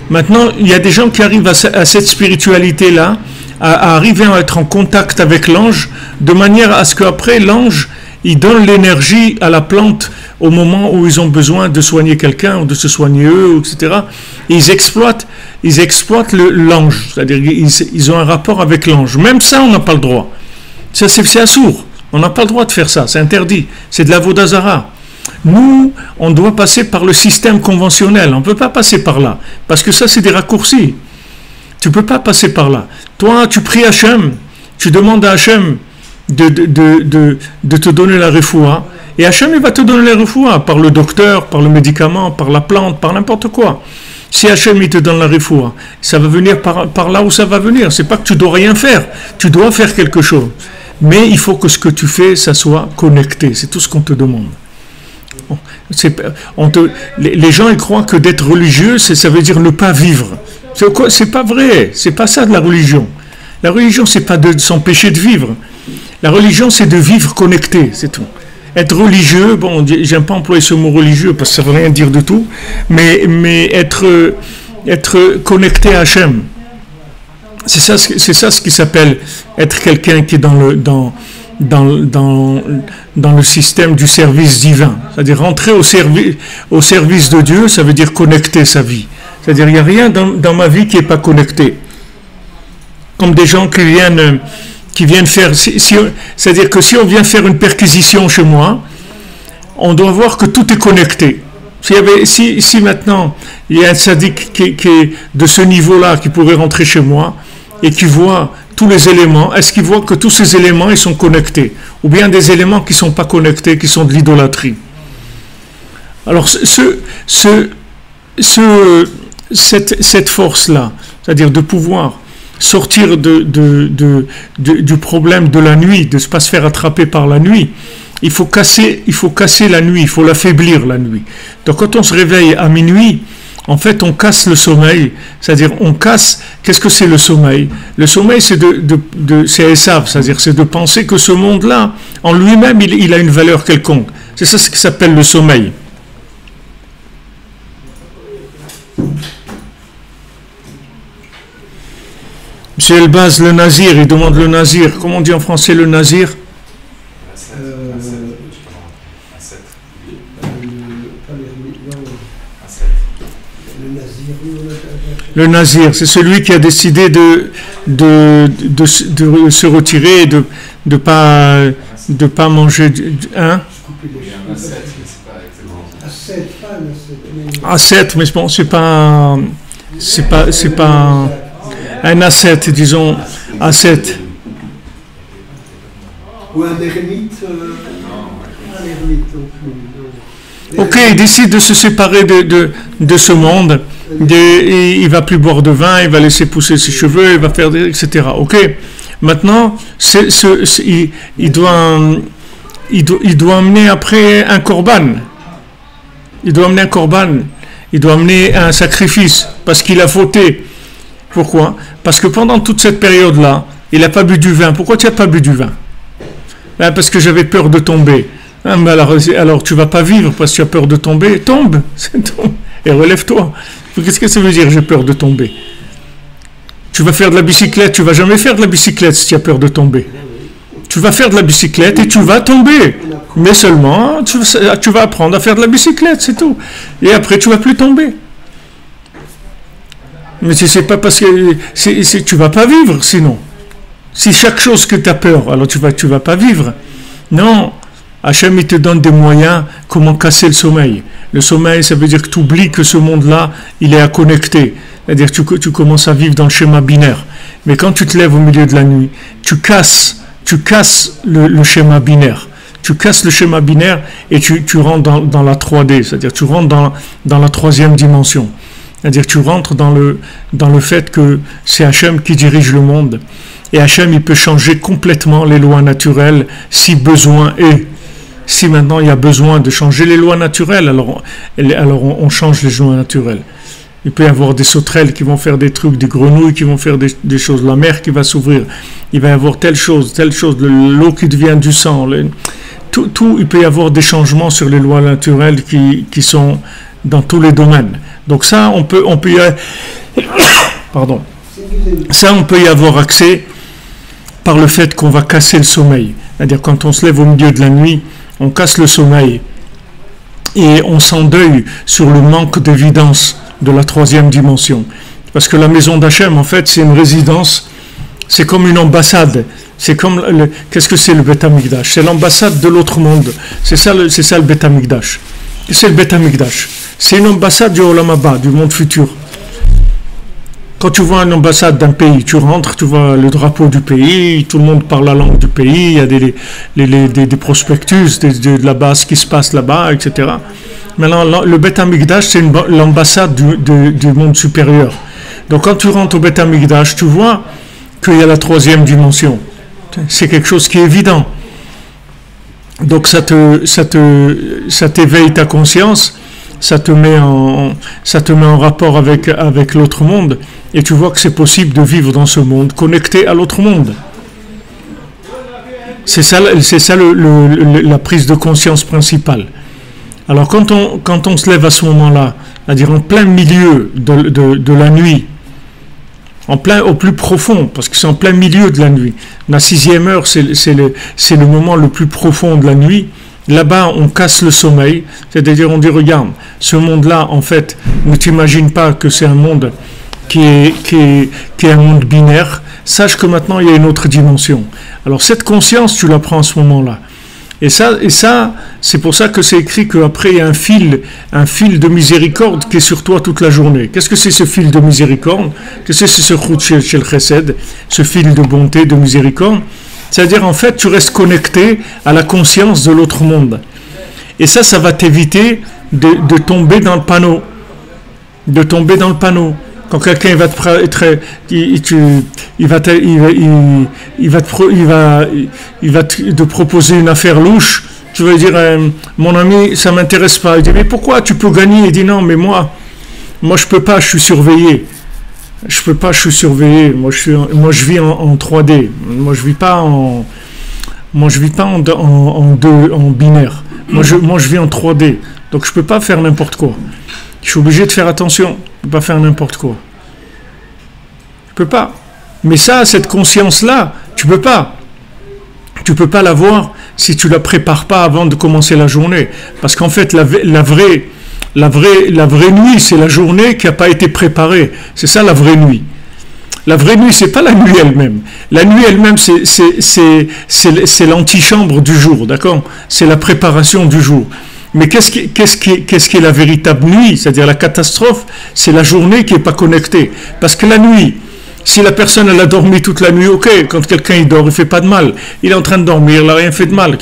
Maintenant, il y a des gens qui arrivent à cette spiritualité-là, à arriver à être en contact avec l'ange, de manière à ce qu'après, l'ange, il donne l'énergie à la plante au moment où ils ont besoin de soigner quelqu'un ou de se soigner eux, etc. Et ils exploitent l'ange, c'est-à-dire ils ont un rapport avec l'ange. Même ça, on n'a pas le droit. Ça, c'est assourd. On n'a pas le droit de faire ça, c'est interdit. C'est de la vodazara. Nous, on doit passer par le système conventionnel. On ne peut pas passer par là, parce que ça, c'est des raccourcis. Tu ne peux pas passer par là. Toi, tu pries Hachem, tu demandes à Hachem de te donner la refoua, et Hachem, il va te donner la refoua par le docteur, par le médicament, par la plante, par n'importe quoi. Si Hachem, il te donne la refoua, ça va venir par là où ça va venir. C'est pas que tu dois rien faire, tu dois faire quelque chose. Mais il faut que ce que tu fais, ça soit connecté. C'est tout ce qu'on te demande. Les gens, ils croient que d'être religieux, ça veut dire ne pas vivre. C'est pas vrai. C'est pas ça de la religion. La religion, c'est pas de s'empêcher de vivre. La religion, c'est de vivre connecté, c'est tout. Être religieux, bon, j'aime pas employer ce mot religieux parce que ça veut rien dire du tout, mais être connecté à Hachem. C'est ça ce qui s'appelle être quelqu'un qui est dans le système du service divin. C'est-à-dire rentrer au service de Dieu, ça veut dire connecter sa vie. C'est-à-dire il n'y a rien dans ma vie qui n'est pas connecté. Comme des gens qui viennent faire... c'est-à-dire que si on vient faire une perquisition chez moi, on doit voir que tout est connecté. Si maintenant il y a un sadique qui est de ce niveau-là qui pourrait rentrer chez moi et qui voit tous les éléments, est-ce qu'il voit que tous ces éléments ils sont connectés? Ou bien des éléments qui ne sont pas connectés, qui sont de l'idolâtrie? Alors cette force-là, c'est-à-dire de pouvoir sortir du problème de la nuit, de ne pas se faire attraper par la nuit, il faut casser la nuit, il faut l'affaiblir la nuit. Donc quand on se réveille à minuit, en fait on casse le sommeil, c'est-à-dire qu'est-ce que c'est le sommeil? Le sommeil c'est c'est Esav, c'est-à-dire c'est de penser que ce monde-là, en lui-même, il a une valeur quelconque. C'est ça ce qui s'appelle le sommeil. Monsieur Elbaz, le nazir, il demande le nazir. Comment on dit en français le nazir? Le nazir, c'est celui qui a décidé de se retirer et de pas manger hein? Ascète, mais bon, c'est pas un ascète, disons, ascète. Ou un ermite. Ok, il décide de se séparer de ce monde. Il va plus boire de vin, il va laisser pousser ses cheveux, il va faire etc. Ok. Maintenant, il doit amener après un korban. Il doit amener un sacrifice parce qu'il a fauté. Pourquoi? Parce que pendant toute cette période-là, il n'a pas bu du vin. Pourquoi tu n'as pas bu du vin? Parce que j'avais peur de tomber. Alors tu ne vas pas vivre parce que tu as peur de tomber. Tombe et relève-toi. Qu'est-ce que ça veut dire, j'ai peur de tomber? Tu vas faire de la bicyclette, tu vas jamais faire de la bicyclette si tu as peur de tomber. Tu vas faire de la bicyclette et tu vas tomber. Mais seulement, tu vas apprendre à faire de la bicyclette, c'est tout. Et après, tu vas plus tomber. Mais c'est pas parce que tu vas pas vivre sinon. Si chaque chose que tu as peur, alors tu vas pas vivre. Non, Hachem il te donne des moyens comment casser le sommeil. Le sommeil, ça veut dire que tu oublies que ce monde-là, il est à connecter. C'est-à-dire que tu commences à vivre dans le schéma binaire. Mais quand tu te lèves au milieu de la nuit, tu casses le schéma binaire. Tu casses le schéma binaire et tu rentres dans la 3D, c'est-à-dire tu rentres dans la troisième dimension. C'est-à-dire tu rentres dans le fait que c'est Hachem qui dirige le monde. Et Hachem, il peut changer complètement les lois naturelles si besoin est. Si maintenant il y a besoin de changer les lois naturelles, alors on change les lois naturelles. Il peut y avoir des sauterelles qui vont faire des trucs, des grenouilles qui vont faire des choses, la mer qui va s'ouvrir, il va y avoir telle chose, l'eau qui devient du sang. Tout, il peut y avoir des changements sur les lois naturelles qui sont dans tous les domaines. Donc ça, on peut y avoir accès par le fait qu'on va casser le sommeil. C'est-à-dire quand on se lève au milieu de la nuit, on casse le sommeil et on s'endeuille sur le manque d'évidence de la troisième dimension. Parce que la maison d'Hachem, en fait, c'est une résidence, c'est comme une ambassade. C'est comme qu'est-ce que c'est le Beth Amikdash? C'est l'ambassade de l'autre monde. C'est ça le Beth Amikdash. C'est le Beth Amikdash. C'est une ambassade du Olam Haba, du monde futur. Quand tu vois une ambassade d'un pays, tu rentres, tu vois le drapeau du pays, tout le monde parle la langue du pays, il y a des prospectus de là-bas, ce qui se passe là-bas, etc. Maintenant, le Beth Amikdash, c'est l'ambassade du monde supérieur. Donc quand tu rentres au Beth Amikdash, tu vois qu'il y a la troisième dimension. C'est quelque chose qui est évident. Donc ça t'éveille ta conscience, ça te met en rapport avec l'autre monde, et tu vois que c'est possible de vivre dans ce monde connecté à l'autre monde. C'est ça la prise de conscience principale. Alors quand on se lève à ce moment-là, c'est-à-dire en plein milieu de la nuit, au plus profond, parce que c'est en plein milieu de la nuit. La 6e heure, c'est le moment le plus profond de la nuit. Là-bas, on casse le sommeil, c'est-à-dire on dit, regarde, ce monde-là, en fait, ne t'imagine pas que c'est un monde qui est un monde binaire. Sache que maintenant, il y a une autre dimension. Alors cette conscience, tu la prends à ce moment-là. Et ça, c'est pour ça que c'est écrit qu'après il y a un fil de miséricorde qui est sur toi toute la journée. Qu'est-ce que c'est ce fil de miséricorde? Qu'est-ce que c'est ce route chez le chesed, ce fil de bonté, de miséricorde? C'est-à-dire en fait tu restes connecté à la conscience de l'autre monde. Et ça va t'éviter de tomber dans le panneau. De tomber dans le panneau. Quand quelqu'un va te proposer une affaire louche, tu vas lui dire mon ami, ça m'intéresse pas. Il dit mais pourquoi? Tu peux gagner. Il dit non, mais moi je peux pas, je suis surveillé. Je peux pas, je suis surveillé. Moi je vis en 3D. Moi je vis pas en binaire. Moi je vis en 3D. Donc je peux pas faire n'importe quoi. Je suis obligé de faire attention. Je ne peux pas faire n'importe quoi. Je ne peux pas. Mais ça, cette conscience-là, tu ne peux pas. Tu ne peux pas l'avoir si tu ne la prépares pas avant de commencer la journée. Parce qu'en fait, la vraie nuit, c'est la journée qui n'a pas été préparée. C'est ça la vraie nuit. La vraie nuit, c'est pas la nuit elle-même. La nuit elle-même, c'est l'antichambre du jour, d'accord? C'est la préparation du jour. Mais qu'est-ce qui est la véritable nuit? C'est-à-dire la catastrophe, c'est la journée qui n'est pas connectée. Parce que la nuit, si la personne elle a dormi toute la nuit, ok, quand quelqu'un il dort, il ne fait pas de mal. Il est en train de dormir, il n'a rien fait de mal.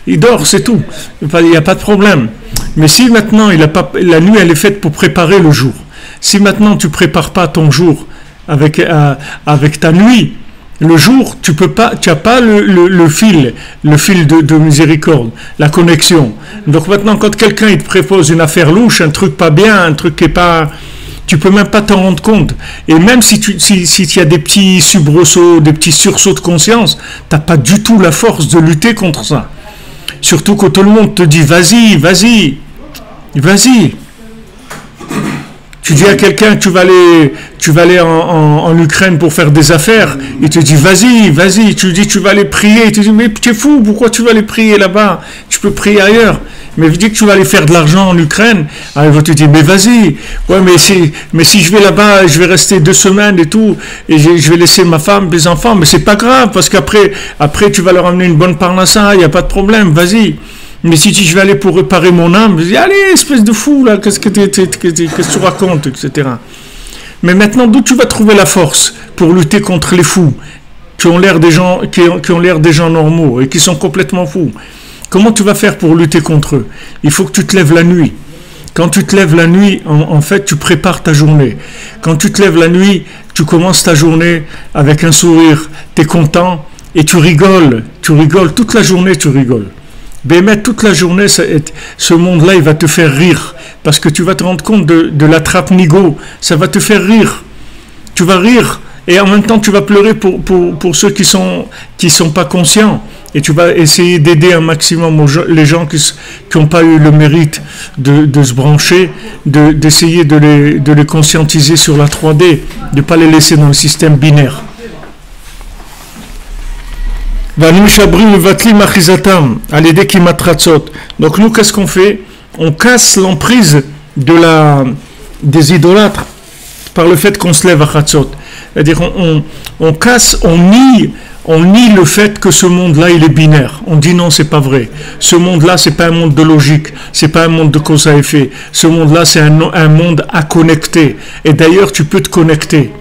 Il dort, c'est tout. Il n'y a pas de problème. Mais si maintenant, la nuit elle est faite pour préparer le jour. Si maintenant tu ne prépares pas ton jour avec ta nuit, le jour, tu n'as pas le fil de miséricorde, la connexion. Donc maintenant, quand quelqu'un il te propose une affaire louche, un truc pas bien, un truc qui est pas, tu peux même pas t'en rendre compte. Et même si y a des petits soubresauts, des petits sursauts de conscience, t'as pas du tout la force de lutter contre ça. Surtout que tout le monde te dit vas-y. Tu dis à quelqu'un que tu vas aller en Ukraine pour faire des affaires, il te dit vas-y, tu dis tu vas aller prier, il te dit mais tu es fou, pourquoi tu vas aller prier là-bas, tu peux prier ailleurs, mais dis que tu vas aller faire de l'argent en Ukraine, alors il va te dire mais vas-y, ouais mais si je vais là-bas, je vais rester 2 semaines et tout, et je vais laisser ma femme, mes enfants, mais c'est pas grave, parce qu'après tu vas leur amener une bonne parnassa, il n'y a pas de problème, vas-y. Mais si je vais aller pour réparer mon âme, je dis, allez, espèce de fou, là, qu'est-ce que tu racontes, etc. Mais maintenant, d'où tu vas trouver la force pour lutter contre les fous, qui ont l'air des gens, qui ont l'air des gens normaux et qui sont complètement fous? Comment tu vas faire pour lutter contre eux? Il faut que tu te lèves la nuit. Quand tu te lèves la nuit, en fait, tu prépares ta journée. Quand tu te lèves la nuit, tu commences ta journée avec un sourire, tu es content et tu rigoles, toute la journée tu rigoles. Bémet, toute la journée, ce monde-là, il va te faire rire. Parce que tu vas te rendre compte de la trappe Nigo. Ça va te faire rire. Tu vas rire. Et en même temps, tu vas pleurer pour ceux qui sont pas conscients. Et tu vas essayer d'aider un maximum les gens qui n'ont pas eu le mérite de se brancher, d'essayer de les conscientiser sur la 3D, de ne pas les laisser dans le système binaire. Donc nous, qu'est-ce qu'on fait? On casse l'emprise des idolâtres par le fait qu'on se lève à Chatzot. C'est-à-dire on casse, on nie le fait que ce monde-là, il est binaire. On dit non, c'est pas vrai. Ce monde-là, c'est pas un monde de logique, c'est pas un monde de cause à effet. Ce monde-là, c'est un monde à connecter. Et d'ailleurs, tu peux te connecter.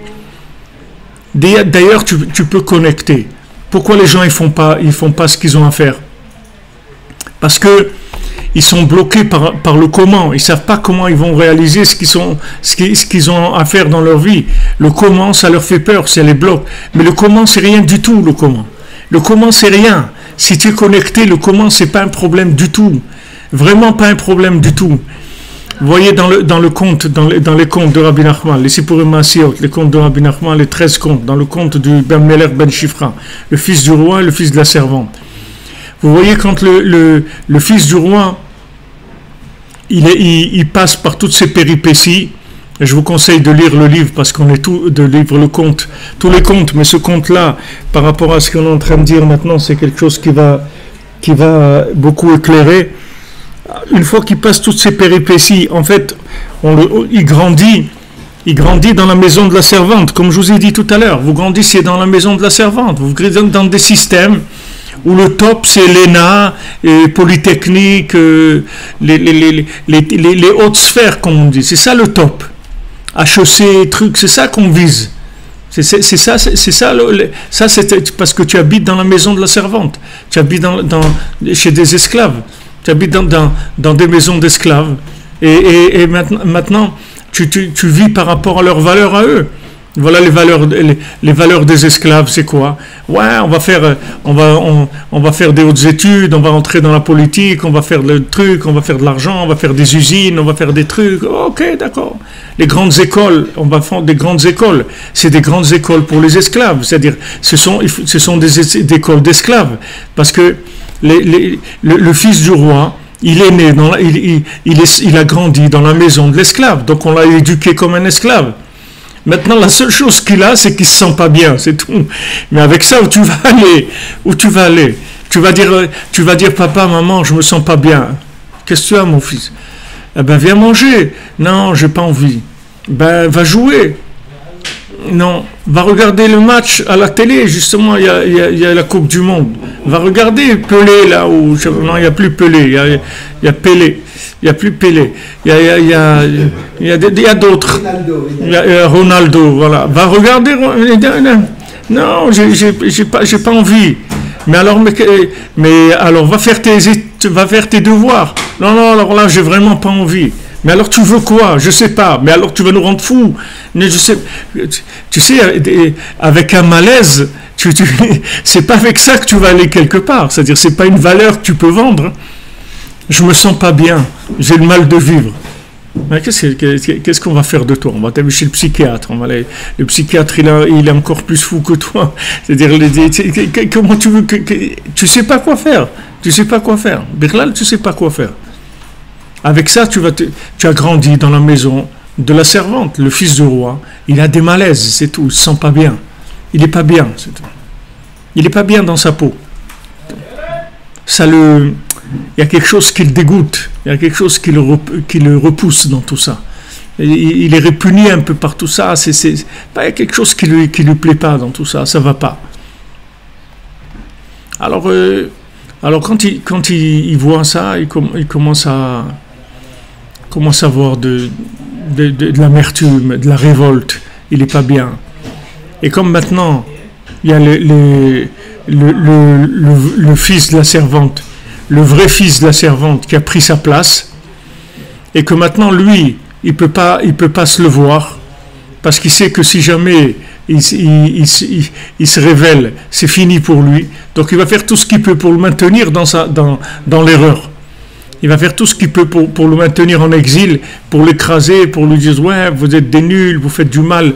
D'ailleurs, tu peux connecter. Pourquoi les gens ils font pas ce qu'ils ont à faire? Parce que ils sont bloqués par le comment. Ils savent pas comment ils vont réaliser ce qu'ils ont à faire dans leur vie. Le comment, ça leur fait peur, ça les bloque. Mais le comment, c'est rien du tout. Le comment, c'est rien. Si tu es connecté, le comment, c'est pas un problème du tout. Vraiment pas un problème du tout. Vous voyez dans les contes de Rabbi Nachman, les Sipurim Masiot, les contes de Rabbi Nachman, les 13 contes, dans le conte du Ben Meler Ben Shifra, le fils du roi et le fils de la servante. Vous voyez quand le fils du roi, il passe par toutes ces péripéties, et je vous conseille de lire le livre parce qu'on est de lire le conte, tous les contes, mais ce conte-là, par rapport à ce qu'on est en train de dire maintenant, c'est quelque chose qui va beaucoup éclairer. Une fois qu'il passe toutes ces péripéties, en fait, il grandit dans la maison de la servante, comme je vous ai dit tout à l'heure. Vous grandissez dans la maison de la servante, vous grandissez dans des systèmes où le top c'est l'ENA, Polytechnique, les hautes sphères, comme on dit. C'est ça le top. HEC, truc, c'est ça qu'on vise. C'est ça, c'est parce que tu habites dans la maison de la servante. Tu habites chez des esclaves. Tu habites dans des maisons d'esclaves et maintenant tu vis par rapport à leurs valeurs à eux. Voilà les valeurs des esclaves, c'est quoi? Ouais, on va faire des hautes études, on va entrer dans la politique, on va faire le truc, on va faire de l'argent, on va faire des usines, on va faire des trucs. Ok, d'accord. Les grandes écoles, on va faire des grandes écoles. C'est des grandes écoles pour les esclaves, c'est-à-dire ce sont des écoles d'esclaves parce que le fils du roi, il est né, il a grandi dans la maison de l'esclave, donc on l'a éduqué comme un esclave. Maintenant, la seule chose qu'il a, c'est qu'il se sent pas bien, c'est tout. Mais avec ça, où tu vas aller? Tu vas dire, papa, maman, je me sens pas bien. Qu'est-ce que tu as, mon fils? Eh ben, viens manger. Non, j'ai pas envie. Ben, va jouer. Non, va regarder le match à la télé, justement, il y a la Coupe du Monde. Va regarder Pelé, là où... Non, il n'y a plus Pelé, il y a Pelé. Il n'y a plus Pelé. Il y a d'autres. Il y a Ronaldo, voilà. Va regarder... Non, j'ai pas envie. Mais alors, va faire tes devoirs. Non, alors là, j'ai vraiment pas envie. Mais alors tu veux quoi? Je sais pas. Mais alors tu vas nous rendre fous. Mais tu sais, avec un malaise, c'est pas avec ça que tu vas aller quelque part. C'est-à-dire, c'est pas une valeur que tu peux vendre. Je me sens pas bien. J'ai le mal de vivre. Mais qu'est-ce qu'on va faire de toi? On va t'amener chez le psychiatre. Le psychiatre, il est encore plus fou que toi. C'est-à-dire, comment tu veux tu sais pas quoi faire. Tu sais pas quoi faire. Birlal, tu sais pas quoi faire. Avec ça, tu as grandi dans la maison de la servante, le fils du roi, il a des malaises, c'est tout, il ne se sent pas bien. Il n'est pas bien, c'est tout. Il n'est pas bien dans sa peau. Il y a quelque chose qui le dégoûte, il y a quelque chose qui le repousse dans tout ça. Il est répugné un peu par tout ça, il y a quelque chose qui lui plaît pas dans tout ça, ça va pas. Alors quand il voit ça, il commence à voir de l'amertume, de la révolte, il n'est pas bien. Et comme maintenant, il y a le fils de la servante, le vrai fils de la servante qui a pris sa place, et que maintenant lui, il peut pas se le voir, parce qu'il sait que si jamais il se révèle, c'est fini pour lui. Donc il va faire tout ce qu'il peut pour le maintenir dans l'erreur. Il va faire tout ce qu'il peut pour le maintenir en exil, pour l'écraser, pour lui dire « Ouais, vous êtes des nuls, vous faites du mal.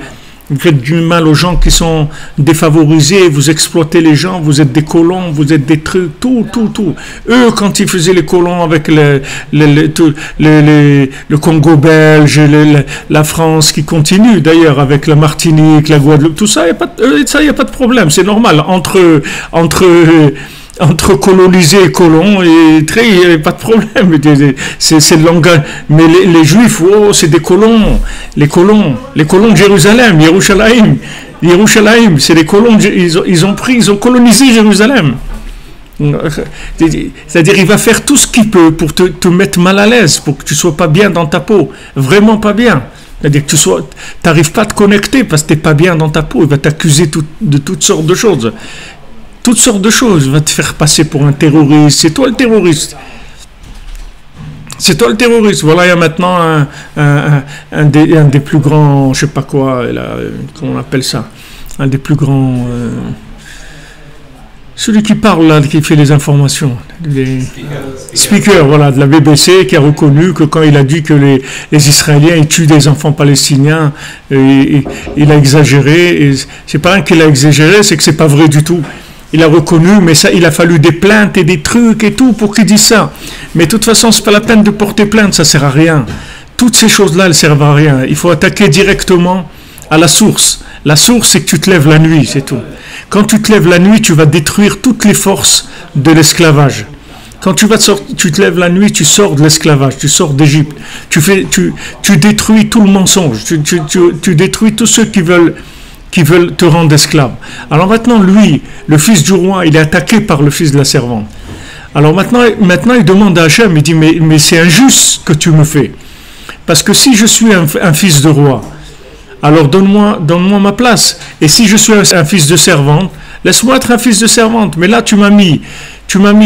Vous faites du mal aux gens qui sont défavorisés, vous exploitez les gens, vous êtes des colons, vous êtes des trucs, tout. Eux, quand ils faisaient les colons avec le Congo belge, la France qui continue d'ailleurs avec la Martinique, la Guadeloupe, tout ça, il n'y a pas de problème, c'est normal. Entre colonisés et colons, il n'y avait pas de problème. C'est le langage. Mais les Juifs, c'est des colons. Les colons de Jérusalem, Yerushalayim, c'est les colons. Ils ont colonisé Jérusalem. C'est-à-dire, il va faire tout ce qu'il peut pour te mettre mal à l'aise, pour que tu sois pas bien dans ta peau, vraiment pas bien. C'est-à-dire que tu n'arrives pas à te connecter parce que tu n'es pas bien dans ta peau. Il va t'accuser de toutes sortes de choses. Toutes sortes de choses, il va te faire passer pour un terroriste, c'est toi le terroriste. C'est toi le terroriste. Voilà, il y a maintenant un des plus grands, je sais pas quoi, comment on appelle ça, un des plus grands, celui qui parle là, qui fait les informations, les speakers, voilà, de la BBC, qui a reconnu que quand il a dit que les Israéliens ils tuent des enfants palestiniens, il a exagéré, et c'est pas un qu'il a exagéré, c'est que c'est pas vrai du tout. Il a reconnu, mais ça, il a fallu des plaintes et des trucs et tout pour qu'il dise ça. Mais de toute façon, c'est pas la peine de porter plainte, ça sert à rien. Toutes ces choses-là, elles servent à rien. Il faut attaquer directement à la source. La source, c'est que tu te lèves la nuit, c'est tout. Quand tu te lèves la nuit, tu vas détruire toutes les forces de l'esclavage. Quand tu te lèves la nuit, tu sors de l'esclavage, tu sors d'Égypte. Tu détruis tout le mensonge. Tu détruis tous ceux qui veulent te rendre esclave. Alors maintenant, lui, le fils du roi, il est attaqué par le fils de la servante. Alors maintenant il demande à Hachem, il dit, mais c'est injuste ce que tu me fais. Parce que si je suis un fils de roi, alors donne-moi ma place. Et si je suis un fils de servante, laisse-moi être un fils de servante. Mais là, tu m'as mis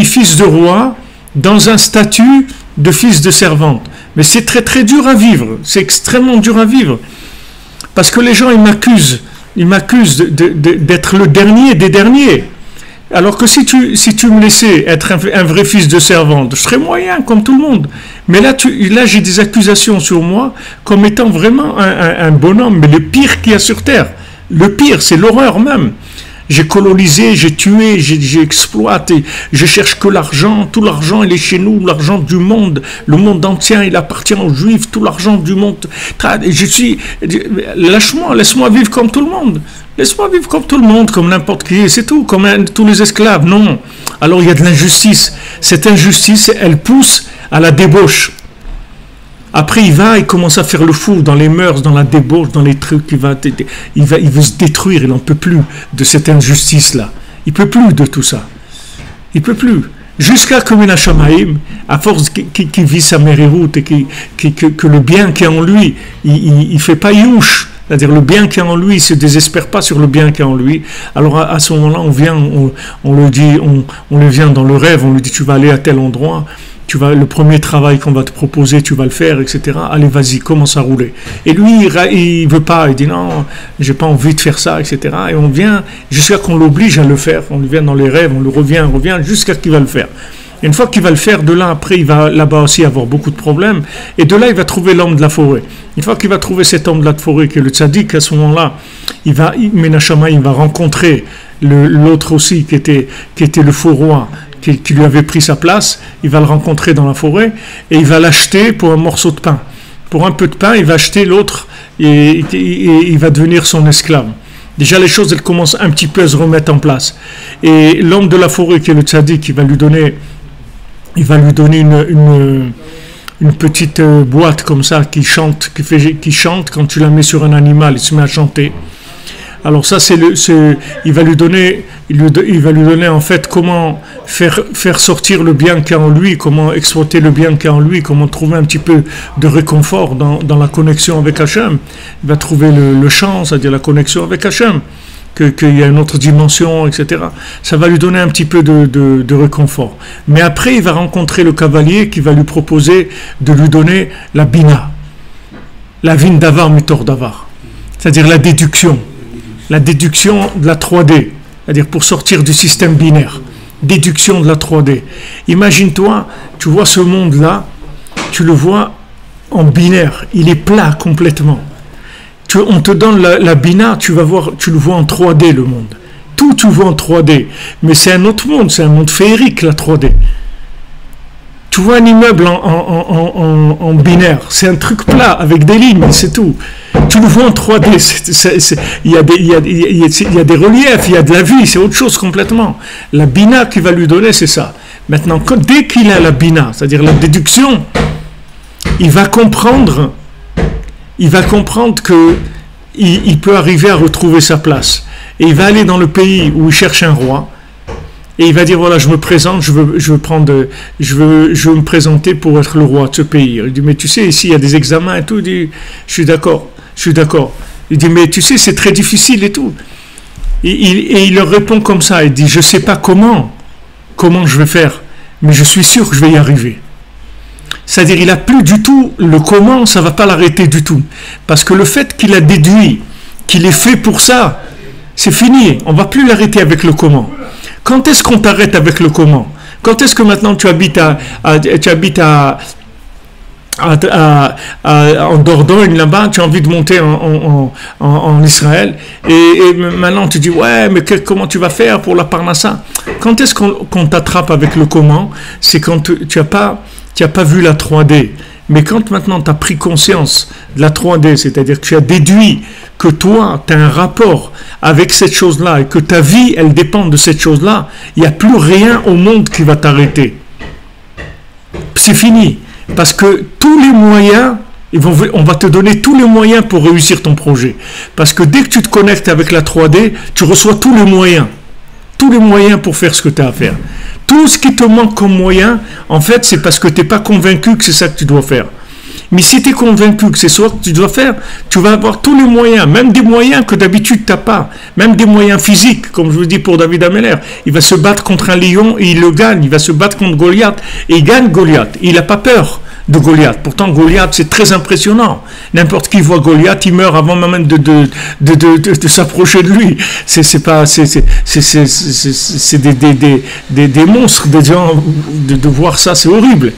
fils de roi dans un statut de fils de servante. Mais c'est très très dur à vivre. C'est extrêmement dur à vivre. Parce que les gens, ils m'accusent d'être le dernier des derniers. Alors que si tu me laissais être un vrai fils de servante, je serais moyen comme tout le monde. Mais là j'ai des accusations sur moi comme étant vraiment un bonhomme, mais le pire qu'il y a sur terre. Le pire, c'est l'horreur même. J'ai colonisé, j'ai tué, j'ai exploité, je cherche que l'argent, tout l'argent il est chez nous, l'argent du monde, le monde entier il appartient aux Juifs, tout l'argent du monde, laisse-moi vivre comme tout le monde, laisse-moi vivre comme tout le monde, comme n'importe qui, c'est tout, comme tous les esclaves, non. Alors il y a de l'injustice, cette injustice elle pousse à la débauche. Après, il commence à faire le fou dans les mœurs, dans la débauche, dans les trucs. Il veut se détruire. Il n'en peut plus de cette injustice-là. Il ne peut plus de tout ça. Il ne peut plus. Jusqu'à que Mina Shamaim, à force qu'il vit sa mériroute et que le bien qui est en lui, il ne fait pas youch. C'est-à-dire le bien qui est en lui, il ne se désespère pas sur le bien qui est en lui. Alors à ce moment-là, on le vient dans le rêve, on lui dit tu vas aller à tel endroit. Le premier travail qu'on va te proposer, tu vas le faire, etc. Allez, vas-y, commence à rouler. Et lui, il veut pas, il dit non, j'ai pas envie de faire ça, etc. Et on vient, jusqu'à qu'on l'oblige à le faire. On lui vient dans les rêves, on le revient, jusqu'à qu'il va le faire. Et une fois qu'il va le faire, de là, après, il va là-bas aussi avoir beaucoup de problèmes. Et de là, il va trouver l'homme de la forêt. Une fois qu'il va trouver cet homme de la forêt, qui est le tzaddik, à ce moment-là, Menachama, il va rencontrer l'autre aussi, qui était le faux roi, qui lui avait pris sa place. Il va le rencontrer dans la forêt et il va l'acheter pour un morceau de pain. Pour un peu de pain, il va acheter l'autre et il va devenir son esclave. Déjà, les choses, elles commencent un petit peu à se remettre en place. Et l'homme de la forêt, qui est le tzaddik, il va lui donner une petite boîte comme ça qui chante quand tu la mets sur un animal, il se met à chanter. Alors ça, il va lui donner en fait comment faire sortir le bien qu'il y a en lui, comment exploiter le bien qu'il y a en lui, comment trouver un petit peu de réconfort dans la connexion avec Hachem. Il va trouver le chant, c'est-à-dire la connexion avec Hachem, qu'il y a une autre dimension, etc. Ça va lui donner un petit peu de réconfort. Mais après, il va rencontrer le cavalier qui va lui proposer de lui donner la bina, la vin davar mitor davar, c'est-à-dire la déduction de la 3D, c'est-à-dire pour sortir du système binaire, déduction de la 3D. Imagine-toi, tu vois ce monde-là, tu le vois en binaire, il est plat complètement. On te donne la bina, tu le vois en 3D le monde. Tout tu vois en 3D, mais c'est un autre monde, c'est un monde féerique la 3D. Tu vois un immeuble en binaire, c'est un truc plat avec des lignes, c'est tout. Tu le vois en 3D, il y a des reliefs, il y a de la vie, c'est autre chose complètement. La bina qu'il va lui donner, c'est ça. Maintenant, dès qu'il a la bina, c'est-à-dire la déduction, il va comprendre qu'il peut arriver à retrouver sa place. Et il va aller dans le pays où il cherche un roi, et il va dire, voilà, je me présente, je veux me présenter pour être le roi de ce pays. Il dit, mais tu sais, ici, il y a des examens et tout. Il dit, je suis d'accord. Il dit, mais tu sais, c'est très difficile et tout. Et il leur répond comme ça, il dit, je ne sais pas comment je vais faire, mais je suis sûr que je vais y arriver. C'est-à-dire, il n'a plus du tout le comment, ça ne va pas l'arrêter du tout. Parce que le fait qu'il a déduit, qu'il est fait pour ça, c'est fini. On ne va plus l'arrêter avec le comment. Quand est-ce qu'on t'arrête avec le comment? Quand est-ce que maintenant tu habites en Dordogne là-bas, tu as envie de monter en Israël, et maintenant tu dis ouais, mais comment tu vas faire pour la Parnassa? Quand est-ce qu'on t'attrape avec le comment? C'est quand tu n'as pas vu la 3D. Mais quand maintenant tu as pris conscience de la 3D, c'est-à-dire que tu as déduit que toi, tu as un rapport avec cette chose-là et que ta vie, elle dépend de cette chose-là, il n'y a plus rien au monde qui va t'arrêter. C'est fini. Parce que tous les moyens, on va te donner tous les moyens pour réussir ton projet. Parce que dès que tu te connectes avec la 3D, tu reçois tous les moyens pour faire ce que tu as à faire. Tout ce qui te manque comme moyen, en fait, c'est parce que tu n'es pas convaincu que c'est ça que tu dois faire. Mais si tu es convaincu que c'est ça que tu dois faire, tu vas avoir tous les moyens, même des moyens que d'habitude tu n'as pas, même des moyens physiques, comme je vous dis pour David Ameller. Il va se battre contre un lion et il le gagne. Il va se battre contre Goliath et il gagne Goliath. Il n'a pas peur de Goliath. Pourtant, Goliath, c'est très impressionnant. N'importe qui voit Goliath, il meurt avant même de s'approcher de lui. C'est des monstres, des gens, de voir ça, c'est horrible.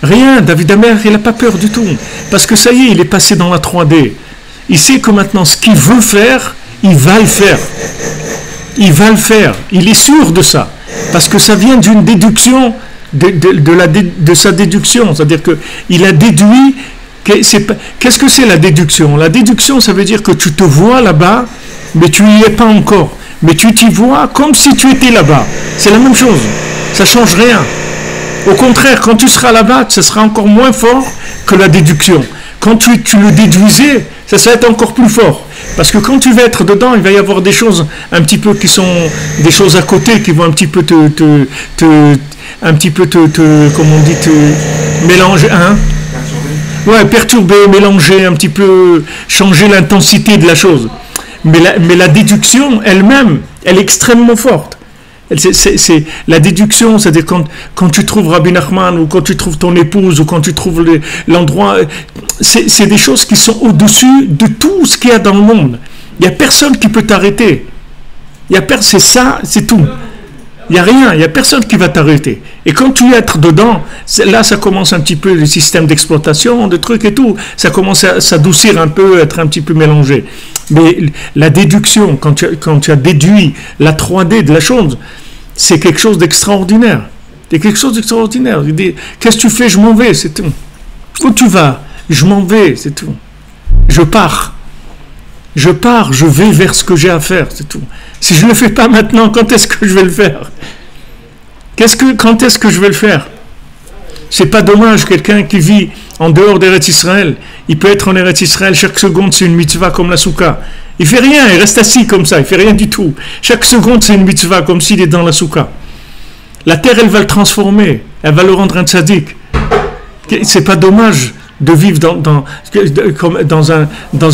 Rien, David Amer, il n'a pas peur du tout. Parce que ça y est, il est passé dans la 3D. Il sait que maintenant, ce qu'il veut faire, il va le faire. Il va le faire. Il est sûr de ça. Parce que ça vient d'une déduction de sa déduction. C'est-à-dire qu'il a déduit... Qu'est-ce que c'est la déduction? La déduction, ça veut dire que tu te vois là-bas, mais tu n'y es pas encore. Mais tu t'y vois comme si tu étais là-bas. C'est la même chose. Ça ne change rien. Au contraire, quand tu seras là-bas, ça sera encore moins fort que la déduction. Quand tu le déduisais, ça va être encore plus fort. Parce que quand tu vas être dedans, il va y avoir des choses un petit peu qui sont des choses à côté qui vont un petit peu te mélanger, hein? Ouais, perturber, mélanger, un petit peu changer l'intensité de la chose. Mais la déduction elle-même, elle est extrêmement forte. C'est la déduction, c'est-à-dire quand tu trouves Rabbi Nachman, ou quand tu trouves ton épouse, ou quand tu trouves l'endroit, c'est des choses qui sont au-dessus de tout ce qu'il y a dans le monde. Il n'y a personne qui peut t'arrêter. C'est ça, c'est tout. Il n'y a rien, il n'y a personne qui va t'arrêter. Et quand tu es dedans, là ça commence un petit peu le système d'exploitation, de trucs et tout, ça commence à s'adoucir un peu, être un petit peu mélangé. Mais la déduction, quand tu as déduit la 3D de la chose, c'est quelque chose d'extraordinaire. C'est quelque chose d'extraordinaire. Qu'est-ce que tu fais? Je m'en vais, c'est tout. Où tu vas? Je m'en vais, c'est tout. Je pars. Je pars, je vais vers ce que j'ai à faire, c'est tout. Si je ne le fais pas maintenant, quand est-ce que je vais le faire? Quand est-ce que je vais le faire? C'est pas dommage, quelqu'un qui vit en dehors d'Eretz Israël, il peut être en Eretz Israël, chaque seconde c'est une mitzvah comme la soukha. Il fait rien, il reste assis comme ça, il fait rien du tout. Chaque seconde c'est une mitzvah, comme s'il est dans la soukha. La terre, elle va le transformer, elle va le rendre un tzaddik. C'est pas dommage de vivre dans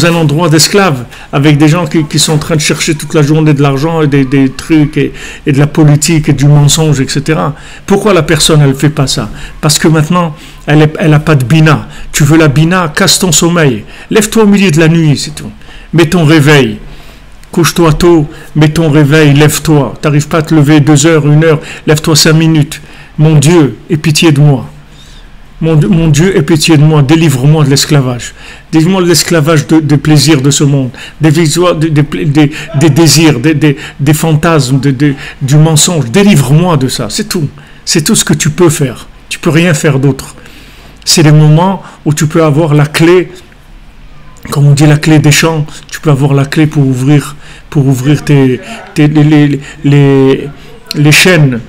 un endroit d'esclaves, avec des gens qui sont en train de chercher toute la journée de l'argent et des trucs et de la politique et du mensonge, etc. Pourquoi la personne, elle ne fait pas ça? Parce que maintenant, elle n'a pas de bina. Tu veux la bina, casse ton sommeil. Lève-toi au milieu de la nuit, c'est tout. Mets ton réveil. Couche-toi tôt, mets ton réveil, lève-toi. Tu n'arrives pas à te lever 2 heures, 1 heure, lève-toi 5 minutes. Mon Dieu, aie pitié de moi. Mon Dieu, aie pitié de moi, délivre-moi de l'esclavage. Délivre-moi de l'esclavage des plaisirs de ce monde, des désirs, des fantasmes, du mensonge. Délivre-moi de ça, c'est tout. C'est tout ce que tu peux faire. Tu peux rien faire d'autre. C'est les moments où tu peux avoir la clé, comme on dit la clé des champs, tu peux avoir la clé pour ouvrir les chaînes.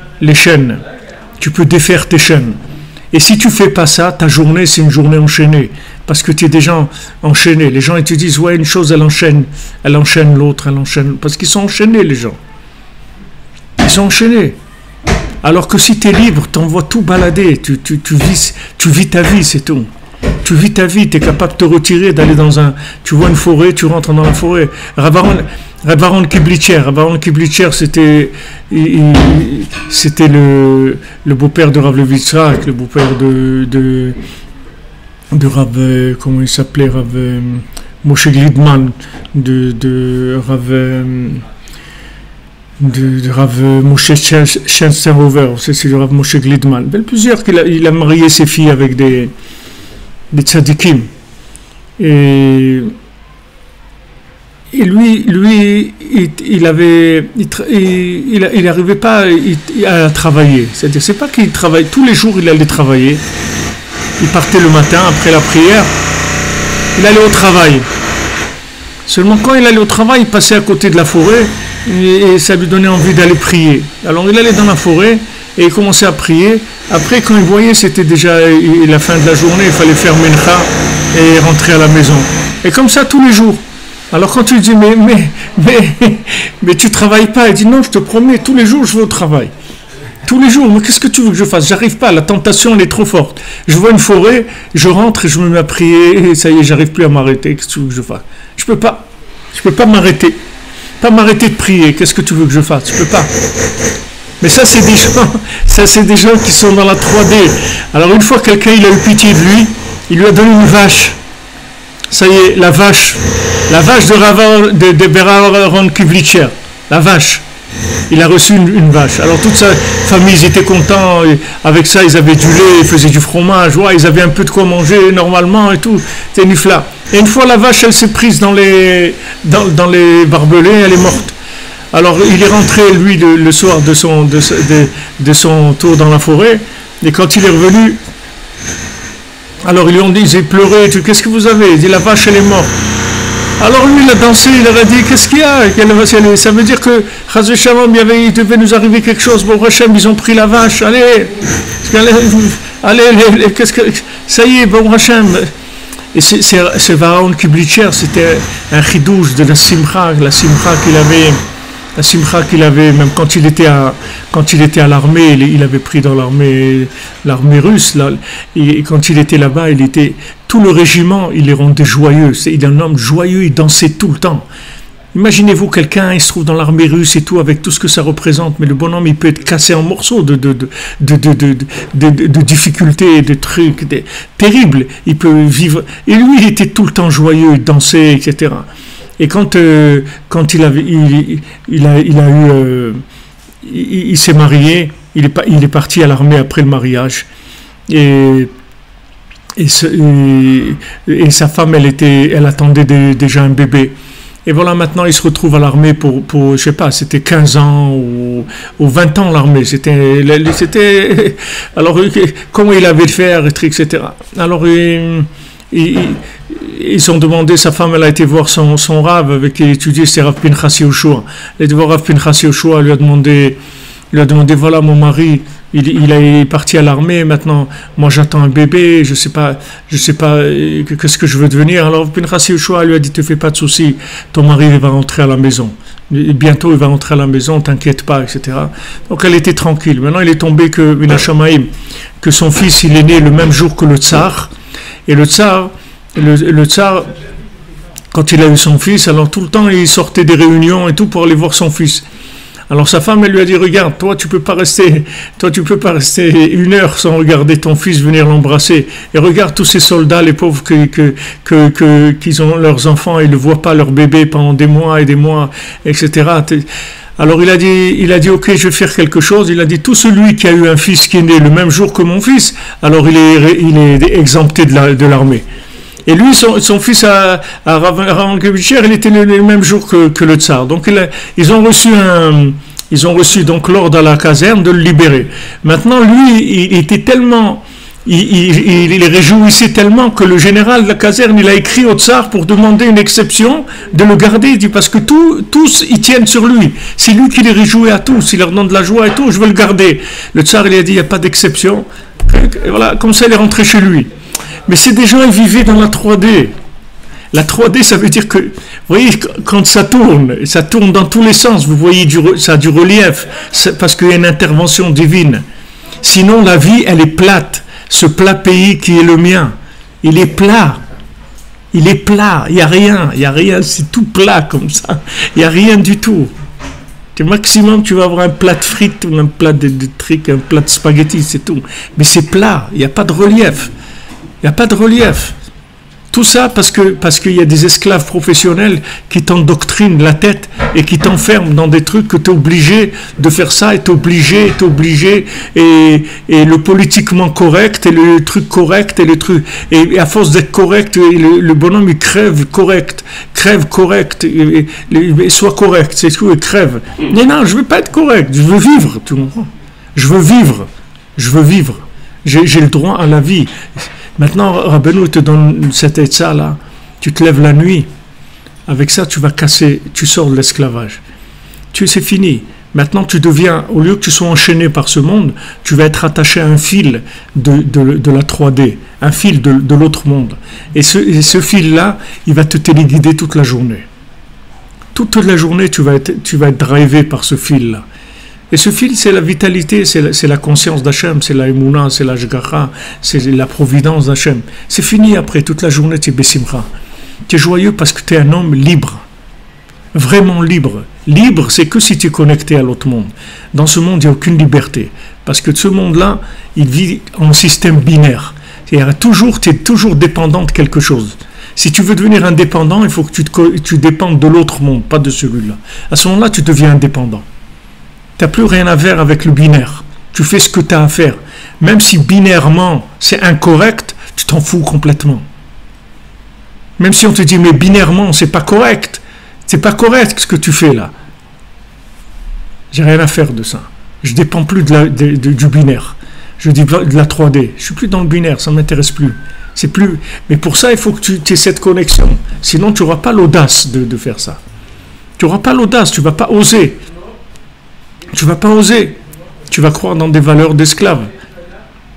Tu peux défaire tes chaînes. Et si tu ne fais pas ça, ta journée, c'est une journée enchaînée. Parce que tu es déjà enchaîné. Les gens, ils te disent, ouais, une chose, elle enchaîne l'autre, elle enchaîne. Parce qu'ils sont enchaînés, les gens. Ils sont enchaînés. Alors que si tu es libre, tu envoies tout balader. Tu vis ta vie, c'est tout. Tu vis ta vie, tu es capable de te retirer, d'aller tu vois une forêt, tu rentres dans la forêt. Ravaron Kiblitcher, c'était le beau-père de Rav Levitzrak, le beau-père de Rav, comment il s'appelait, Rav Moshe Glidman, de Rav Moshe Schensterhover, c'est le Rav Moshe Glidman. Il y a plusieurs qu'il a marié ses filles avec des tzadikim. Et lui, il n'arrivait pas à travailler. C'est-à-dire, c'est pas qu'il travaille tous les jours, il allait travailler. Il partait le matin après la prière, il allait au travail. Seulement quand il allait au travail, il passait à côté de la forêt et ça lui donnait envie d'aller prier. Alors il allait dans la forêt et il commençait à prier. Après, quand il voyait, c'était déjà la fin de la journée, il fallait faire mincha et rentrer à la maison. Et comme ça tous les jours. Alors quand tu lui dis, mais tu travailles pas, il dit, non, je te promets, tous les jours je vais au travail. Tous les jours, mais qu'est-ce que tu veux que je fasse? J'arrive pas, la tentation elle est trop forte. Je vois une forêt, je rentre et je me mets à prier, et ça y est, j'arrive plus à m'arrêter. Qu'est-ce que tu veux que je fasse? Je peux pas m'arrêter. Pas m'arrêter de prier, qu'est-ce que tu veux que je fasse? Je peux pas. Mais ça c'est des gens qui sont dans la 3D. Alors une fois quelqu'un il a eu pitié de lui, il lui a donné une vache. Ça y est, la vache de Beraron Kivlitcher, la vache. Il a reçu une vache. Alors toute sa famille, ils étaient contents. Et avec ça, ils avaient du lait, ils faisaient du fromage. Ouais, ils avaient un peu de quoi manger normalement et tout. C'était nifla. Et une fois, la vache, elle s'est prise dans les barbelés, elle est morte. Alors il est rentré, lui, le soir de son tour dans la forêt. Et quand il est revenu, alors ils lui ont dit, ils ont pleuré, qu'est-ce que vous avez? Il dit, la vache, elle est morte. Alors lui, il a dansé, il leur a dit, qu'est-ce qu'il y a? Ça veut dire que, Chaz v'Shalom, il devait nous arriver quelque chose. Bon, Hachem, ils ont pris la vache, allez, qu'est-ce que, ça y est, bon, Hachem. Et c'est Varon Kiblitcher, c'était un chidouche de la simcha qu'il avait, même quand il était à l'armée, il avait pris dans l'armée russe, là, et quand il était là-bas, tout le régiment, il les rendait joyeux. Il est un homme joyeux, il dansait tout le temps. Imaginez-vous quelqu'un, il se trouve dans l'armée russe et tout, avec tout ce que ça représente, mais le bonhomme, il peut être cassé en morceaux de difficultés, de trucs terribles. Il peut vivre. Et lui, il était tout le temps joyeux, il dansait, etc. Et quand il s'est marié, il est parti à l'armée après le mariage. Et sa femme, elle attendait déjà un bébé. Et voilà, maintenant, il se retrouve à l'armée pour je sais pas, c'était 15 ans ou 20 ans l'armée. C'était, alors, comment il avait le faire, etc. Alors, ils ont demandé, sa femme, elle a été voir son Rav avec qui il étudiait, c'est Rav Pinchas Yehoshua. Elle a été voir Rav Pinchas Yehoshua, lui a demandé, voilà, mon mari, il est parti à l'armée, maintenant, moi j'attends un bébé, je sais pas, qu'est-ce que je veux devenir. Alors Pinchas Yehoshua lui a dit, te fais pas de soucis, ton mari il va rentrer à la maison. Bientôt il va rentrer à la maison, t'inquiète pas, etc. Donc elle était tranquille. Maintenant il est tombé que son fils il est né le même jour que le tsar, et le tsar, quand il a eu son fils, alors tout le temps il sortait des réunions et tout pour aller voir son fils. Alors sa femme elle lui a dit, regarde, toi tu peux pas rester 1 heure sans regarder ton fils venir l'embrasser, et regarde tous ces soldats, les pauvres qui ont leurs enfants, ils ne voient pas leur bébé pendant des mois et des mois, etc. Alors il a dit ok, je vais faire quelque chose. Il a dit, tout celui qui a eu un fils qui est né le même jour que mon fils, alors il est exempté de l'armée. Et lui, son fils à Ravankevicher, il était le même jour que le tsar. Donc ils ont reçu donc l'ordre à la caserne de le libérer. Maintenant, lui, il était tellement, il réjouissait tellement que le général de la caserne, il a écrit au tsar pour demander une exception de le garder. Il dit, parce que tous ils tiennent sur lui. C'est lui qui les réjouit à tous. Il leur donne de la joie et tout. Je veux le garder. Le tsar, il a dit, il n'y a pas d'exception. Et voilà, comme ça, il est rentré chez lui. Mais c'est des gens qui vivaient dans la 3D. La 3D, ça veut dire que, vous voyez, quand ça tourne dans tous les sens. Vous voyez, ça a du relief, parce qu'il y a une intervention divine. Sinon, la vie, elle est plate. Ce plat pays qui est le mien, il est plat. Il est plat. Il n'y a rien. C'est tout plat comme ça. Il n'y a rien du tout. Au maximum, tu vas avoir un plat de frites ou un plat de trucs, un plat de spaghettis, c'est tout. Mais c'est plat. Il n'y a pas de relief. Il n'y a pas de relief. Tout ça parce qu'il y a des esclaves professionnels qui t'endoctrinent la tête et qui t'enferment dans des trucs que tu es obligé de faire ça, et t'es obligé, et le politiquement correct, et le truc correct, et le truc, et à force d'être correct, le bonhomme il crève correct, et soit correct, c'est tout, et crève. Mais non, je ne veux pas être correct, je veux vivre, tu comprends? Je veux vivre. J'ai le droit à la vie. Maintenant, Rabbeinu te donne cet état-là, tu te lèves la nuit, avec ça tu sors de l'esclavage. C'est fini. Maintenant tu deviens, au lieu que tu sois enchaîné par ce monde, tu vas être attaché à un fil de la 3D, un fil de l'autre monde. Et ce fil-là, il va te téléguider toute la journée. Toute la journée, tu vas être drivé par ce fil-là. Et ce fil, c'est la vitalité, c'est la conscience d'Hachem, c'est la Emouna, c'est la Jgacha, c'est la providence d'Hachem. C'est fini après, toute la journée, tu es Bessimcha. Tu es joyeux parce que tu es un homme libre. Vraiment libre. Libre, c'est que si tu es connecté à l'autre monde. Dans ce monde, il n'y a aucune liberté. Parce que ce monde-là, il vit en système binaire. Tu es toujours dépendant de quelque chose. Si tu veux devenir indépendant, il faut que tu dépendes de l'autre monde, pas de celui-là. À ce moment-là, tu deviens indépendant. Tu n'as plus rien à faire avec le binaire. Tu fais ce que tu as à faire. Même si binairement c'est incorrect, tu t'en fous complètement. Même si on te dit, mais binairement c'est pas correct. C'est pas correct ce que tu fais là. J'ai rien à faire de ça. Je ne dépends plus du binaire. Je dis de la 3D. Je suis plus dans le binaire, ça ne m'intéresse plus. C'est plus. Mais pour ça, il faut que tu aies cette connexion. Sinon, tu n'auras pas l'audace de faire ça. Tu n'auras pas l'audace, tu ne vas pas oser. Tu vas pas oser. Tu vas croire dans des valeurs d'esclaves.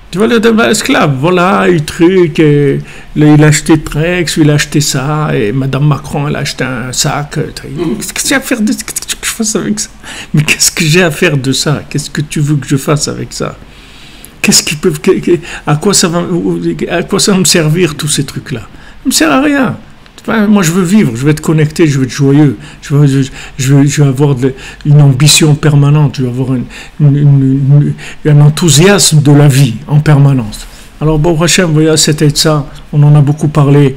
Tu vas dire d'esclaves. Voilà, il a acheté Trex, il a acheté ça, et Madame Macron, elle a acheté un sac. Qu'est-ce que j'ai à faire qu'est-ce que je fasse avec ça? Mais qu'est-ce que j'ai à faire de ça? Qu'est-ce que tu veux que je fasse avec ça? À quoi ça va me servir tous ces trucs-là? Ça ne me sert à rien. Moi, je veux vivre, je veux être connecté, je veux être joyeux, je veux avoir une ambition permanente, je veux avoir un enthousiasme de la vie en permanence. Alors, bon, Hachem, vous voyez, c'était ça, on en a beaucoup parlé.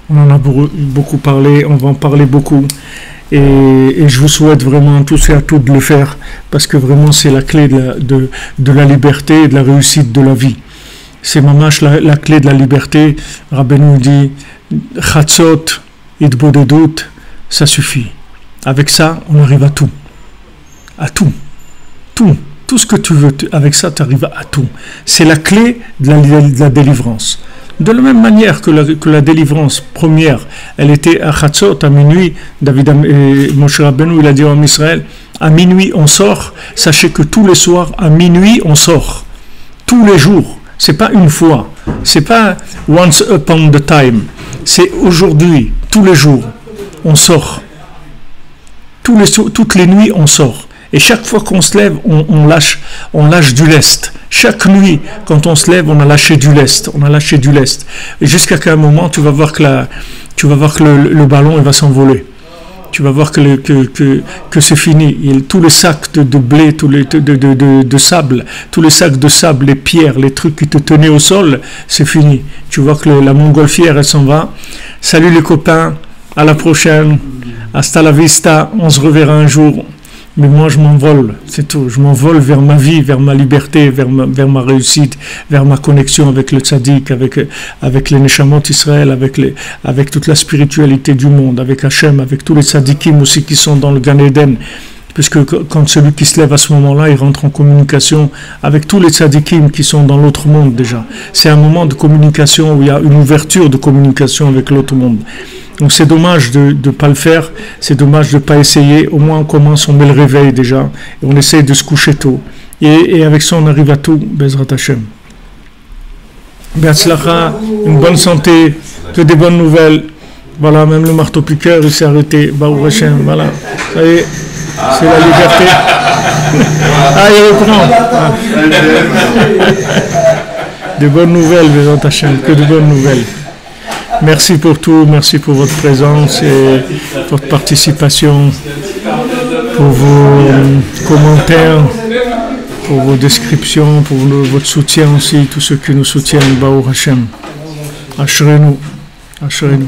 On en a beaucoup parlé, on va en parler beaucoup. Et je vous souhaite vraiment à tous et à toutes de le faire, parce que vraiment, c'est la clé de la liberté et de la réussite de la vie. C'est mamash la clé de la liberté. Rabbeinu dit Chatzot, Idbodedut, ça suffit. Avec ça, on arrive à tout. À tout. Tout. Tout ce que tu veux, avec ça, tu arrives à tout. C'est la clé de la délivrance. De la même manière que la délivrance première, elle était à Chatzot, à minuit. Moshe Rabbeinu, il a dit en Israël, à minuit on sort. Sachez que tous les soirs, à minuit on sort. Tous les jours. C'est pas une fois. C'est pas once upon the time. C'est aujourd'hui, tous les jours. On sort. Toutes les nuits on sort. Et chaque fois qu'on se lève, on lâche du lest. Chaque nuit, quand on se lève, on a lâché du lest. Et jusqu'à qu'à un moment, tu vas voir que le ballon il va s'envoler. Tu vas voir que c'est fini. Tous les sacs de blé, de sable, tous les sacs de sable, les pierres, les trucs qui te tenaient au sol, c'est fini. Tu vois que la montgolfière, elle s'en va. Salut les copains, à la prochaine. Hasta la vista, on se reverra un jour. Mais moi, je m'envole, c'est tout. Je m'envole vers ma vie, vers ma liberté, vers ma réussite, vers ma connexion avec le tzaddik, avec les Neshamot Israël, avec toute la spiritualité du monde, avec Hachem, avec tous les tzaddikim aussi qui sont dans le Gan Eden. Puisque quand celui qui se lève à ce moment-là, il rentre en communication avec tous les tzaddikim qui sont dans l'autre monde déjà. C'est un moment de communication où il y a une ouverture de communication avec l'autre monde. Donc c'est dommage de ne pas le faire, c'est dommage de ne pas essayer. Au moins on commence, on met le réveil déjà, et on essaye de se coucher tôt. Et avec ça on arrive à tout, Bezrat Hashem. Be'atzlacha, une bonne santé, que des bonnes nouvelles. Voilà, même le marteau-piqueur il s'est arrêté, Baruch Hashem, voilà, ça y est, c'est la liberté. Ah, il reprend. Ah. De bonnes nouvelles, Bezrat Hashem, que de bonnes nouvelles. Merci pour tout, merci pour votre présence et votre participation, pour vos commentaires, pour vos descriptions, pour votre soutien aussi, tous ceux qui nous soutiennent, Baruch Hashem. Ashrenu, Ashrenu.